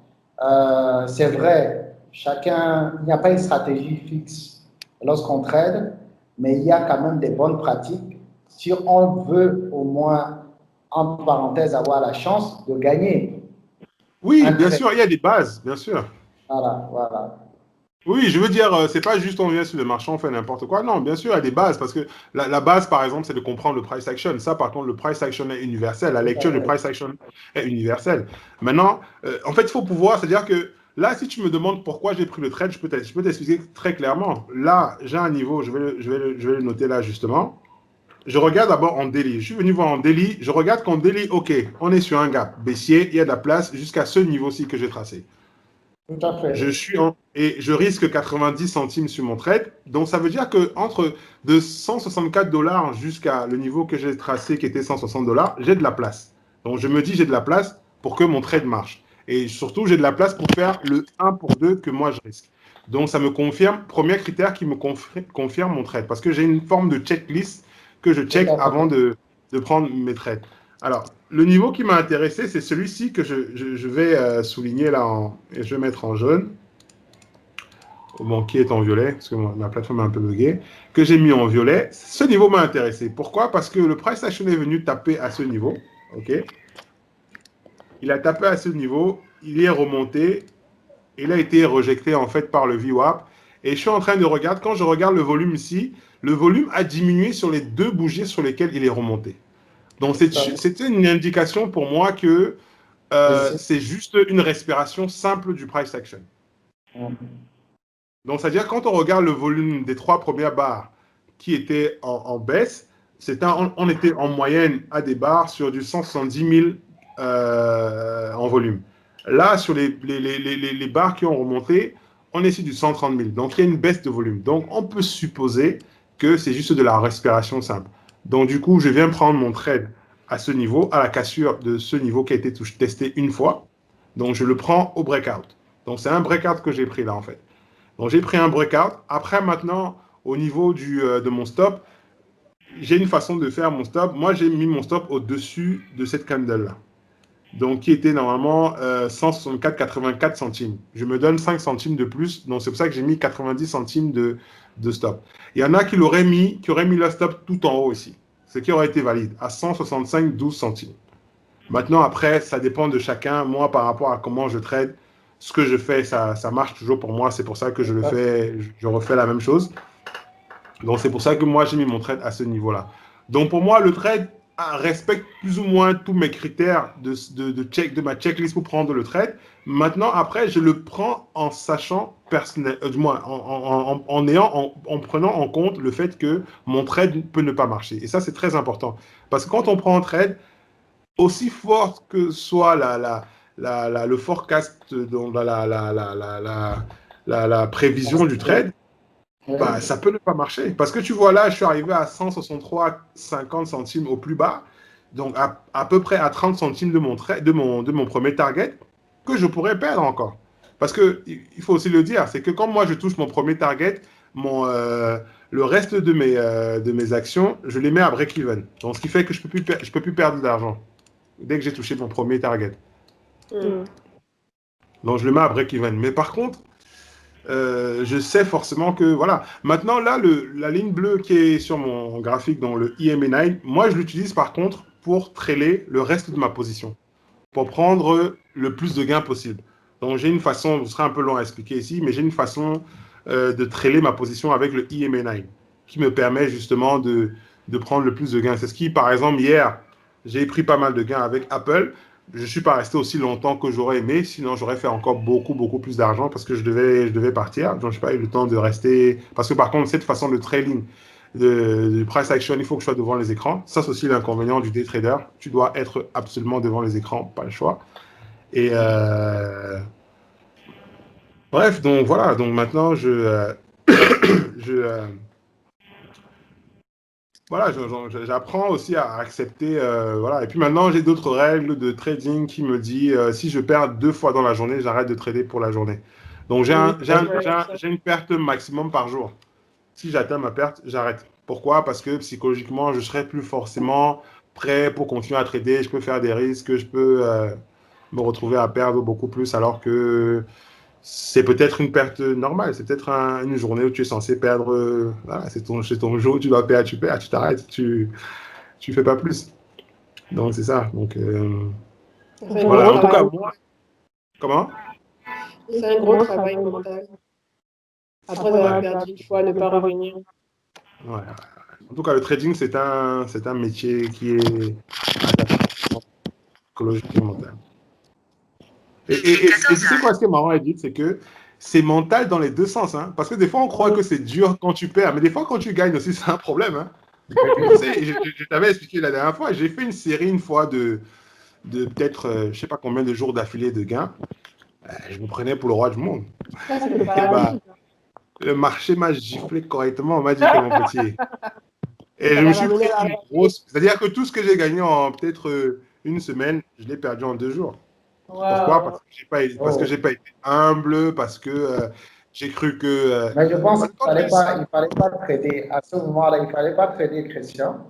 C'est vrai, il n'y a pas une stratégie fixe lorsqu'on trade, mais il y a quand même des bonnes pratiques si on veut au moins, en parenthèse, avoir la chance de gagner. Oui, bien sûr, il y a des bases, bien sûr. Voilà. Oui, je veux dire, c'est pas juste on vient sur le marché, on fait n'importe quoi. Non, bien sûr, il y a des bases parce que la base, par exemple, c'est de comprendre le price action. Ça, par contre, le price action est universel. La lecture du price action est universelle. Maintenant, en fait, il faut pouvoir, c'est-à-dire que là, si tu me demandes pourquoi j'ai pris le trade, je peux t'expliquer très clairement. Là, j'ai un niveau, je vais le noter là justement. Je regarde d'abord en daily. Je suis venu voir en daily. Je regarde qu'en daily, OK, on est sur un gap baissier. Il y a de la place jusqu'à ce niveau-ci que j'ai tracé. Tout à fait. Et je risque 90 centimes sur mon trade. Donc, ça veut dire que entre de 164 $ jusqu'à le niveau que j'ai tracé, qui était 160 $, j'ai de la place. Donc, je me dis, j'ai de la place pour que mon trade marche. Et surtout, j'ai de la place pour faire le 1 pour 2 que moi, je risque. Donc, ça me confirme, premier critère qui me confirme mon trade. Parce que j'ai une forme de checklist que je check avant de prendre mes trades. Alors, le niveau qui m'a intéressé, c'est celui-ci que je vais souligner là, et je vais mettre en jaune. Bon, qui est en violet, parce que ma plateforme est un peu buggée, que j'ai mis en violet. Ce niveau m'a intéressé. Pourquoi? Parce que le price action est venu taper à ce niveau. OK? Il a tapé à ce niveau, il est remonté, il a été rejeté en fait par le VWAP, Et je suis en train de regarder, quand je regarde le volume ici, le volume a diminué sur les 2 bougies sur lesquelles il est remonté. Donc, c'était une indication pour moi que c'est juste une respiration simple du price action. Donc, c'est-à-dire quand on regarde le volume des 3 premières barres qui étaient en baisse, on était en moyenne à des barres sur du 170 000 en volume. Là, sur les barres qui ont remonté, on est sur du 130 000. Donc, il y a une baisse de volume. Donc, on peut supposer que c'est juste de la respiration simple. Donc, du coup, je viens prendre mon trade à ce niveau, à la cassure de ce niveau qui a été testé une fois. Donc, je le prends au breakout. Donc, c'est un breakout que j'ai pris là, en fait. Donc, j'ai pris un breakout. Après, maintenant, au niveau de mon stop, j'ai une façon de faire mon stop. Moi, j'ai mis mon stop au-dessus de cette candle-là. Donc, qui était normalement 164,84 centimes. Je me donne 5 centimes de plus. Donc, c'est pour ça que j'ai mis 90 centimes de stop. Il y en a qui auraient mis le stop tout en haut ici. Ce qui aurait été valide, à 165,12 centimes. Maintenant, après, ça dépend de chacun. Moi, par rapport à comment je trade, ce que je fais, ça marche toujours pour moi. C'est pour ça que je le fais, je refais la même chose. Donc, c'est pour ça que moi, j'ai mis mon trade à ce niveau-là. Donc, pour moi, le trade respecte plus ou moins tous mes critères de ma checklist pour prendre le trade. Maintenant, après, je le prends en sachant personnel, du moins, en prenant en compte le fait que mon trade peut ne pas marcher. Et ça, c'est très important. Parce que quand on prend un trade, aussi fort que soit le forecast, donc la prévision du trade, bah, ça peut ne pas marcher. Parce que tu vois là, je suis arrivé à 163,50 centimes au plus bas, donc à peu près à 30 centimes de mon premier target, que je pourrais perdre encore. Parce qu'il faut aussi le dire, c'est que quand moi je touche mon premier target, le reste de mes actions, je les mets à break-even. Donc ce qui fait que je ne peux plus perdre d'argent dès que j'ai touché mon premier target. Donc, je le mets à break-even. Mais par contre, je sais forcément que, voilà. Maintenant, là, la ligne bleue qui est sur mon graphique dans le EMA9, moi, je l'utilise par contre pour trailer le reste de ma position, pour prendre le plus de gains possible. Donc, j'ai une façon, ce sera un peu long à expliquer ici, mais j'ai une façon de trailer ma position avec le EMA9 qui me permet justement de prendre le plus de gains. C'est ce qui, par exemple, hier, j'ai pris pas mal de gains avec Apple. Je ne suis pas resté aussi longtemps que j'aurais aimé, sinon j'aurais fait encore beaucoup, beaucoup plus d'argent parce que je devais partir. Donc, je n'ai pas eu le temps de rester. Parce que par contre, cette façon de trading, du price action, il faut que je sois devant les écrans. Ça, c'est aussi l'inconvénient du day trader. Tu dois être absolument devant les écrans, pas le choix. Et bref, donc voilà. Donc maintenant, voilà, j'apprends aussi à accepter. Voilà. Et puis maintenant, j'ai d'autres règles de trading qui me disent si je perds 2 fois dans la journée, j'arrête de trader pour la journée. Donc, j'ai une perte maximum par jour. Si j'atteins ma perte, j'arrête. Pourquoi? Parce que psychologiquement, je ne serai plus forcément prêt pour continuer à trader. Je peux faire des risques, je peux me retrouver à perdre beaucoup plus alors que c'est peut-être une perte normale. C'est peut-être une journée où tu es censé perdre. Voilà, c'est ton jour où tu dois perdre, tu perds, tu t'arrêtes, tu fais pas plus. Donc, c'est ça. Donc, voilà. En tout cas, moi. Comment? C'est un gros travail mental. Après avoir perdu une fois, ne pas revenir. Ouais. En tout cas, le trading, c'est un métier qui est psychologique et mental. Et tu sais quoi, ce qui est marrant, Edith, c'est que c'est mental dans les deux sens. Hein, parce que des fois, on croit que c'est dur quand tu perds, mais des fois, quand tu gagnes aussi, c'est un problème. Hein. Tu sais, je t'avais expliqué la dernière fois, j'ai fait une série une fois de peut-être, je ne sais pas combien de jours d'affilée de gains. Je me prenais pour le roi du monde. Le marché m'a giflé correctement, on m'a dit que mon petit. Et je me suis pris une grosse. C'est-à-dire que tout ce que j'ai gagné en peut-être une semaine, je l'ai perdu en 2 jours. Pourquoi? Parce que j'ai pas été humble, parce que j'ai cru que. Mais je pense qu'il ne fallait pas trader. À ce moment-là, il ne fallait pas trader, Christian.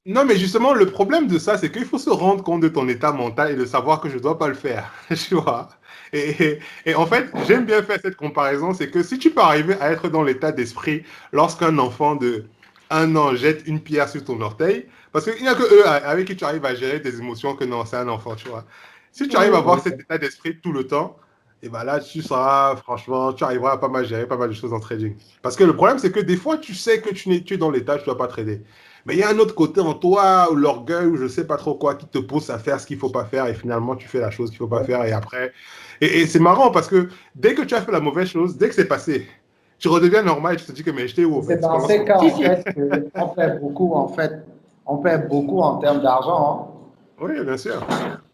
Non, mais justement, le problème de ça, c'est qu'il faut se rendre compte de ton état mental et de savoir que je ne dois pas le faire. Tu vois? Et en fait, j'aime bien faire cette comparaison, c'est que si tu peux arriver à être dans l'état d'esprit lorsqu'un enfant de 1 an jette une pierre sur ton orteil, parce qu'il n'y a que eux avec qui tu arrives à gérer tes émotions que non, c'est un enfant, tu vois. Si tu arrives à avoir cet état d'esprit tout le temps, et ben là, tu seras, franchement, tu arriveras à pas mal gérer pas mal de choses en trading. Parce que le problème, c'est que des fois, tu sais que tu es dans l'état, tu ne dois pas trader. Mais il y a un autre côté en toi, ou l'orgueil, ou je ne sais pas trop quoi, qui te pousse à faire ce qu'il ne faut pas faire, et finalement, tu fais la chose qu'il ne faut pas faire, et après. Et c'est marrant parce que dès que tu as fait la mauvaise chose, dès que c'est passé, tu redeviens normal et tu te dis que mais j'étais où en C'est fait? dans Comment ces ça? cas, en fait, qu'on perd beaucoup, en fait. On perd beaucoup en termes d'argent. Oui, bien sûr.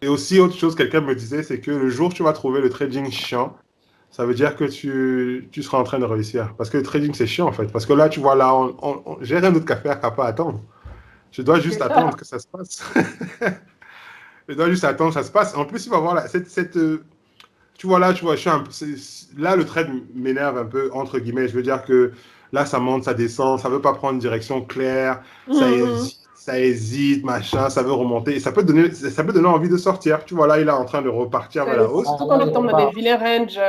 Et aussi, autre chose, quelqu'un me disait, c'est que le jour où tu vas trouver le trading chiant, ça veut dire que tu seras en train de réussir. Parce que le trading, c'est chiant, en fait. Parce que là, tu vois, là, j'ai rien d'autre qu'à faire qu'à pas attendre. Je dois juste C'est ça. attendre que ça se passe. Je dois juste attendre que ça se passe. En plus, il va voir là, tu vois, là, tu vois, là, le trade m'énerve un peu, entre guillemets. Je veux dire que là, ça monte, ça descend, ça veut pas prendre une direction claire, Mhm. ça hésite, machin, ça veut remonter. Et ça peut donner envie de sortir. Tu vois, là, il est en train de repartir vers la hausse. Surtout quand tu tombes dans des vilains ranges,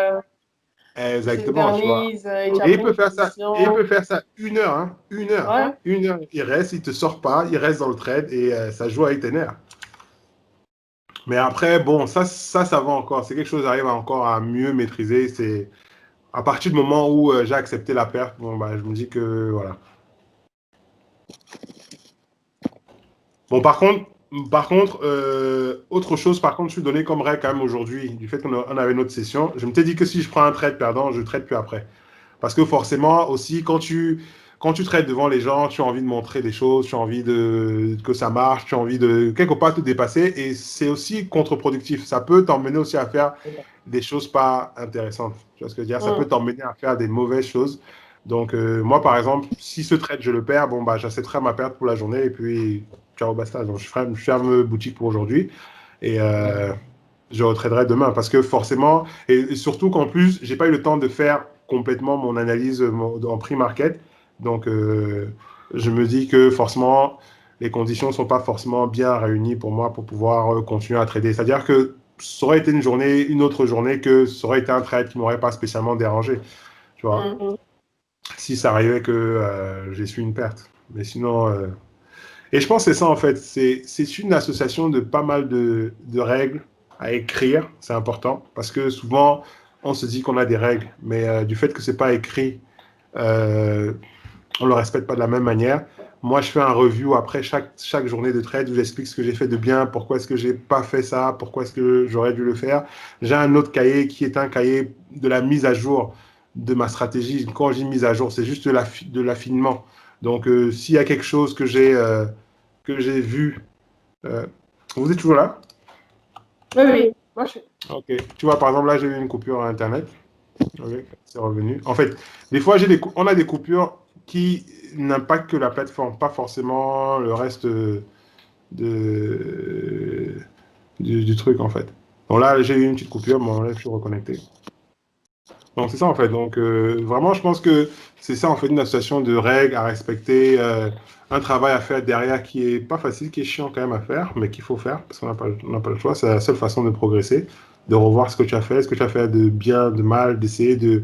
tu Exactement, tu vois. t'éternises et tu as Et il pris peut une faire ça, et il position. peut faire ça 1 heure, hein, 1 heure. Ouais. 1 heure. Il reste, il te sort pas, il reste dans le trade et ça joue avec tes nerfs. Mais après, bon, ça va encore. C'est quelque chose que j'arrive encore à mieux maîtriser. C'est à partir du moment où j'ai accepté la perte, bon, bah, je me dis que voilà. Bon, autre chose, par contre, je suis donné comme règle quand même aujourd'hui, du fait qu'on avait notre session, je me t'ai dit que si je prends un trade perdant, je ne trade plus après. Parce que forcément, aussi, quand tu traites devant les gens, tu as envie de montrer des choses, tu as envie que ça marche, tu as envie de quelque part te dépasser. Et c'est aussi contre-productif. Ça peut t'emmener aussi à faire des choses pas intéressantes. Tu vois ce que je veux dire? Ça peut Mhm. t'emmener à faire des mauvaises choses. Donc, moi, par exemple, si ce trade, je le perds, bon, bah, j'accepterai ma perte pour la journée et puis, ciao, basta. Donc, je ferme boutique pour aujourd'hui et je retraderai demain parce que forcément, et surtout qu'en plus, j'ai pas eu le temps de faire complètement mon analyse en pre-market. Donc, je me dis que forcément, les conditions ne sont pas forcément bien réunies pour moi pour pouvoir continuer à trader. C'est-à-dire que ça aurait été une autre journée que ça aurait été un trade qui ne m'aurait pas spécialement dérangé. Tu vois, Mhm. si ça arrivait que j'ai su une perte. Mais sinon, et je pense que c'est ça en fait. C'est une association de pas mal de règles à écrire. C'est important parce que souvent, on se dit qu'on a des règles, mais du fait que c'est pas écrit, euh, on le respecte pas de la même manière. Moi, je fais un review après chaque journée de trade où j'explique ce que j'ai fait de bien, pourquoi est-ce que j'ai pas fait ça, pourquoi est-ce que j'aurais dû le faire. J'ai un autre cahier qui est un cahier de la mise à jour de ma stratégie. Quand je dis mise à jour, c'est juste de l'affinement. Donc, s'il y a quelque chose que j'ai vu, euh, vous êtes toujours là? Oui, oui. Moi, je... Ok. Tu vois, par exemple, là, j'ai eu une coupure à Internet. Ok, c'est revenu. En fait, des fois, on a des coupures qui n'impactent que la plateforme, pas forcément le reste de, du truc, en fait. Donc là, j'ai eu une petite coupure, mais là, je suis reconnecté. Donc, c'est ça, en fait. Donc, vraiment, je pense que c'est ça, en fait, une association de règles à respecter, un travail à faire derrière qui est pas facile, qui est chiant quand même à faire, mais qu'il faut faire, parce qu'on n'a pas le choix. C'est la seule façon de progresser, de revoir ce que tu as fait, ce que tu as fait de bien, de mal, d'essayer de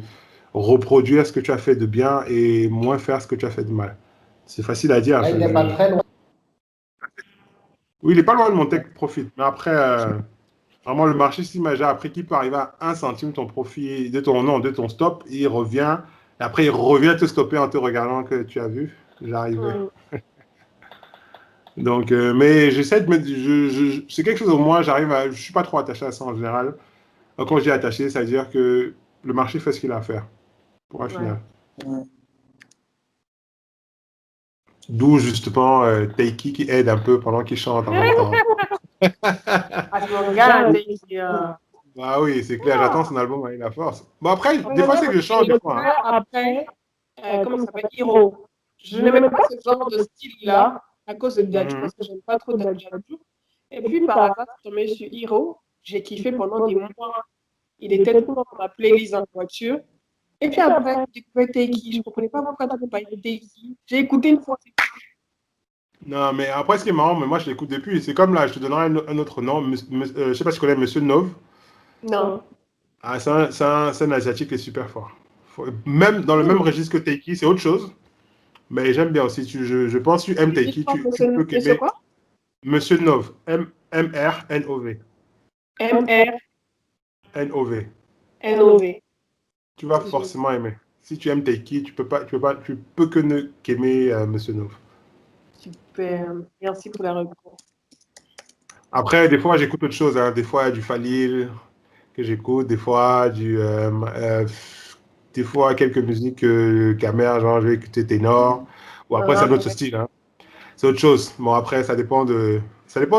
reproduire ce que tu as fait de bien et moins faire ce que tu as fait de mal. C'est facile à dire. Là, il n'est pas très loin. Oui, il n'est pas loin de mon take profit, mais après, vraiment, le marché, si j'ai appris qu'il peut arriver à 1 centime ton profit, de ton stop, il revient. Et après, il revient te stopper en te regardant que tu as vu. J'arrivais. Mhm. Donc, mais j'essaie de mettre. C'est quelque chose au moins, je ne suis pas trop attaché à ça en général. Donc, quand je dis attaché, ça veut dire que le marché fait ce qu'il a à faire pour un Ouais. final. D'où justement Taiki qui aide un peu pendant qu'il chante en même temps. Ah, c'est mon gars, Ah oui, c'est clair, j'attends son album avec la force. Bon, après, des fois, regardez, c'est que je chante, des fois, hein. après, comment il s'appelle, Hiro. Je n'aimais pas ce genre de style-là à cause de Dadju, Mhm. parce que j'aime pas trop Dadju. Et puis, par hasard, je suis tombée sur Hiro. J'ai kiffé pendant des mois. Il était tout le temps dans ma playlist en voiture. Et puis après, j'ai découvert Teiki. Je ne comprenais pas pourquoi tu n'avais pas aimé Teiki. J'ai écouté une fois. Non, mais après, ce qui est marrant, mais moi, je l'écoute depuis. C'est comme là, je te donnerai un autre nom. Je sais pas si tu connais Monsieur Nov. Non. Ah, c'est un Asiatique qui est super fort. Même dans le même registre que Taiki, c'est autre chose. Mais j'aime bien aussi. Je pense que tu aimes Il dit Taiki, quoi, tu peux monsieur qu'aimer quoi? Monsieur Nov. M-R-N-O-V. MR. N-O-V. NOV. Tu vas forcément aimer. Si tu aimes Taiki, tu peux qu'aimer Monsieur Nov. Super. Merci pour la recours. Après, des fois, j'écoute autre chose. Hein. Des fois, il y a du Falil que j'écoute. Des fois, quelques musiques Camer, genre, je vais écouter Ténor. Ou après, c'est un autre style. Hein. C'est autre chose. Bon, après, ça dépend de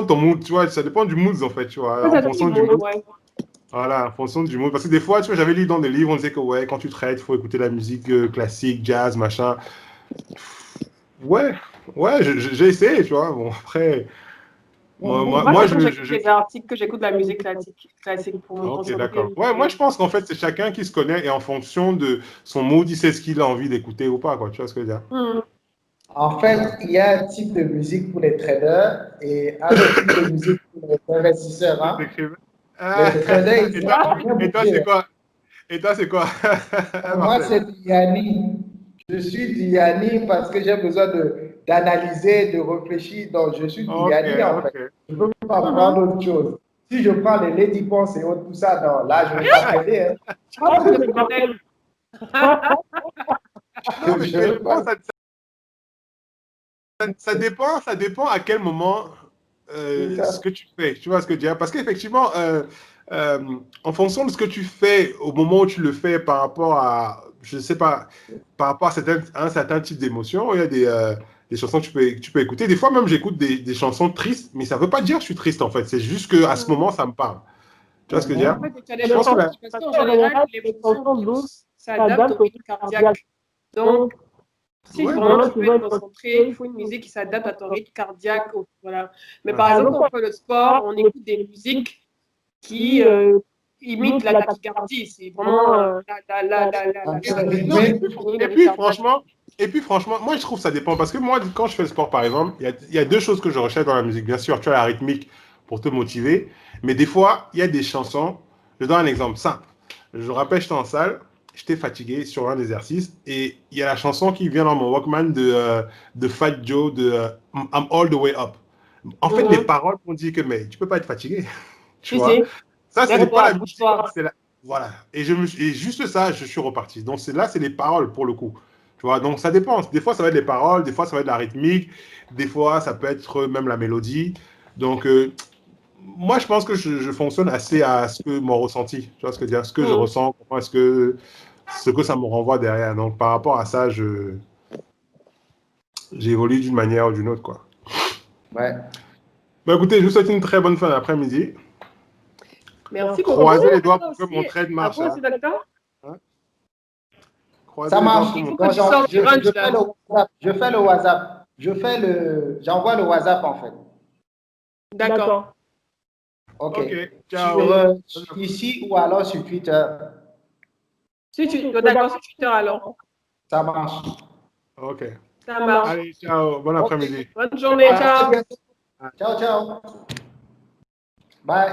ton mood, tu vois. Ça dépend du mood, en fait, tu vois. En fonction du mood. Ouais. Voilà, en fonction du mood. Parce que des fois, tu vois, j'avais lu dans des livres, on disait que, ouais, quand tu traites, il faut écouter la musique classique, jazz, machin. Ouais, j'ai essayé, tu vois. Bon, après... Moi, j'écoute des articles que j'écoute de la musique classique pour me concentrer. Ok, d'accord. Ouais, moi, je pense qu'en fait, c'est chacun qui se connaît et en fonction de son mood, il sait ce qu'il a envie d'écouter ou pas, quoi. Tu vois ce que je veux dire? En fait, il y a un type de musique pour les traders et un autre type de musique pour les investisseurs. Hein. Les traders, ils sont et toi, c'est quoi? Et toi, c'est quoi? Moi, c'est du Yanni. Je suis du Yanni parce que j'ai besoin d'analyser, de réfléchir. Donc, je suis du Yanni, en fait. Je ne peux pas prendre autre chose. Si je prends les Lady Ponce et tout ça, non, là, je ne vais pas traiter. Ça dépend à quel moment ce que tu fais. Tu vois ce que je veux dire? Parce qu'effectivement, en fonction de ce que tu fais au moment où tu le fais par rapport à, je ne sais pas, par rapport à un certain type d'émotion, il y a des chansons que tu peux écouter. Des fois même, j'écoute des chansons tristes, mais ça ne veut pas dire que je suis triste en fait. C'est juste qu'à ce moment, ça me parle. Tu vois ce que je veux dire? En fait, je pense qu'en général, l'émotion douce s'adapte au rythme cardiaque. Donc, si vraiment tu veux être concentré, il faut une musique qui s'adapte à ton rythme cardiaque. Voilà. Mais par exemple, quand on fait le sport, on écoute des musiques qui imitent la tachycardie. C'est vraiment Et puis franchement, moi je trouve que ça dépend. Parce que moi, quand je fais le sport par exemple, il y a deux choses que je recherche dans la musique. Bien sûr, tu as la rythmique pour te motiver. Mais des fois, il y a des chansons. Je donne un exemple simple. Je me rappelle, j'étais en salle. J'étais fatigué sur un exercice et il y a la chanson qui vient dans mon Walkman de Fat Joe de I'm All the Way Up. En fait, les paroles m'ont dit que mais tu peux pas être fatigué. Tu vois? Ça, c'est pas la musique. Voilà. Et juste ça, je suis reparti. Donc c'est les paroles pour le coup. Tu vois? Donc ça dépend. Des fois, ça va être les paroles, des fois, ça va être la rythmique, des fois, ça peut être même la mélodie. Donc, moi, je pense que je fonctionne assez à ce que mon ressenti, tu vois ce que dire, ce que je ressens, ce que ça me renvoie derrière. Donc, par rapport à ça, j'évolue d'une manière ou d'une autre, quoi. Ouais. Bah, écoutez, je vous souhaite une très bonne fin d'après-midi. Merci beaucoup. Croisez les doigts pour que mon trade marche. Ça marche. Je fais le WhatsApp. J'envoie le WhatsApp en fait. D'accord. Ok. Ciao. Ici ou alors sur Twitter. D'accord, sur Twitter alors. Ça marche. Ok. Ça marche. Allez, ciao. Bon après-midi. Bonne journée. Ciao. Ciao, ciao. Bye.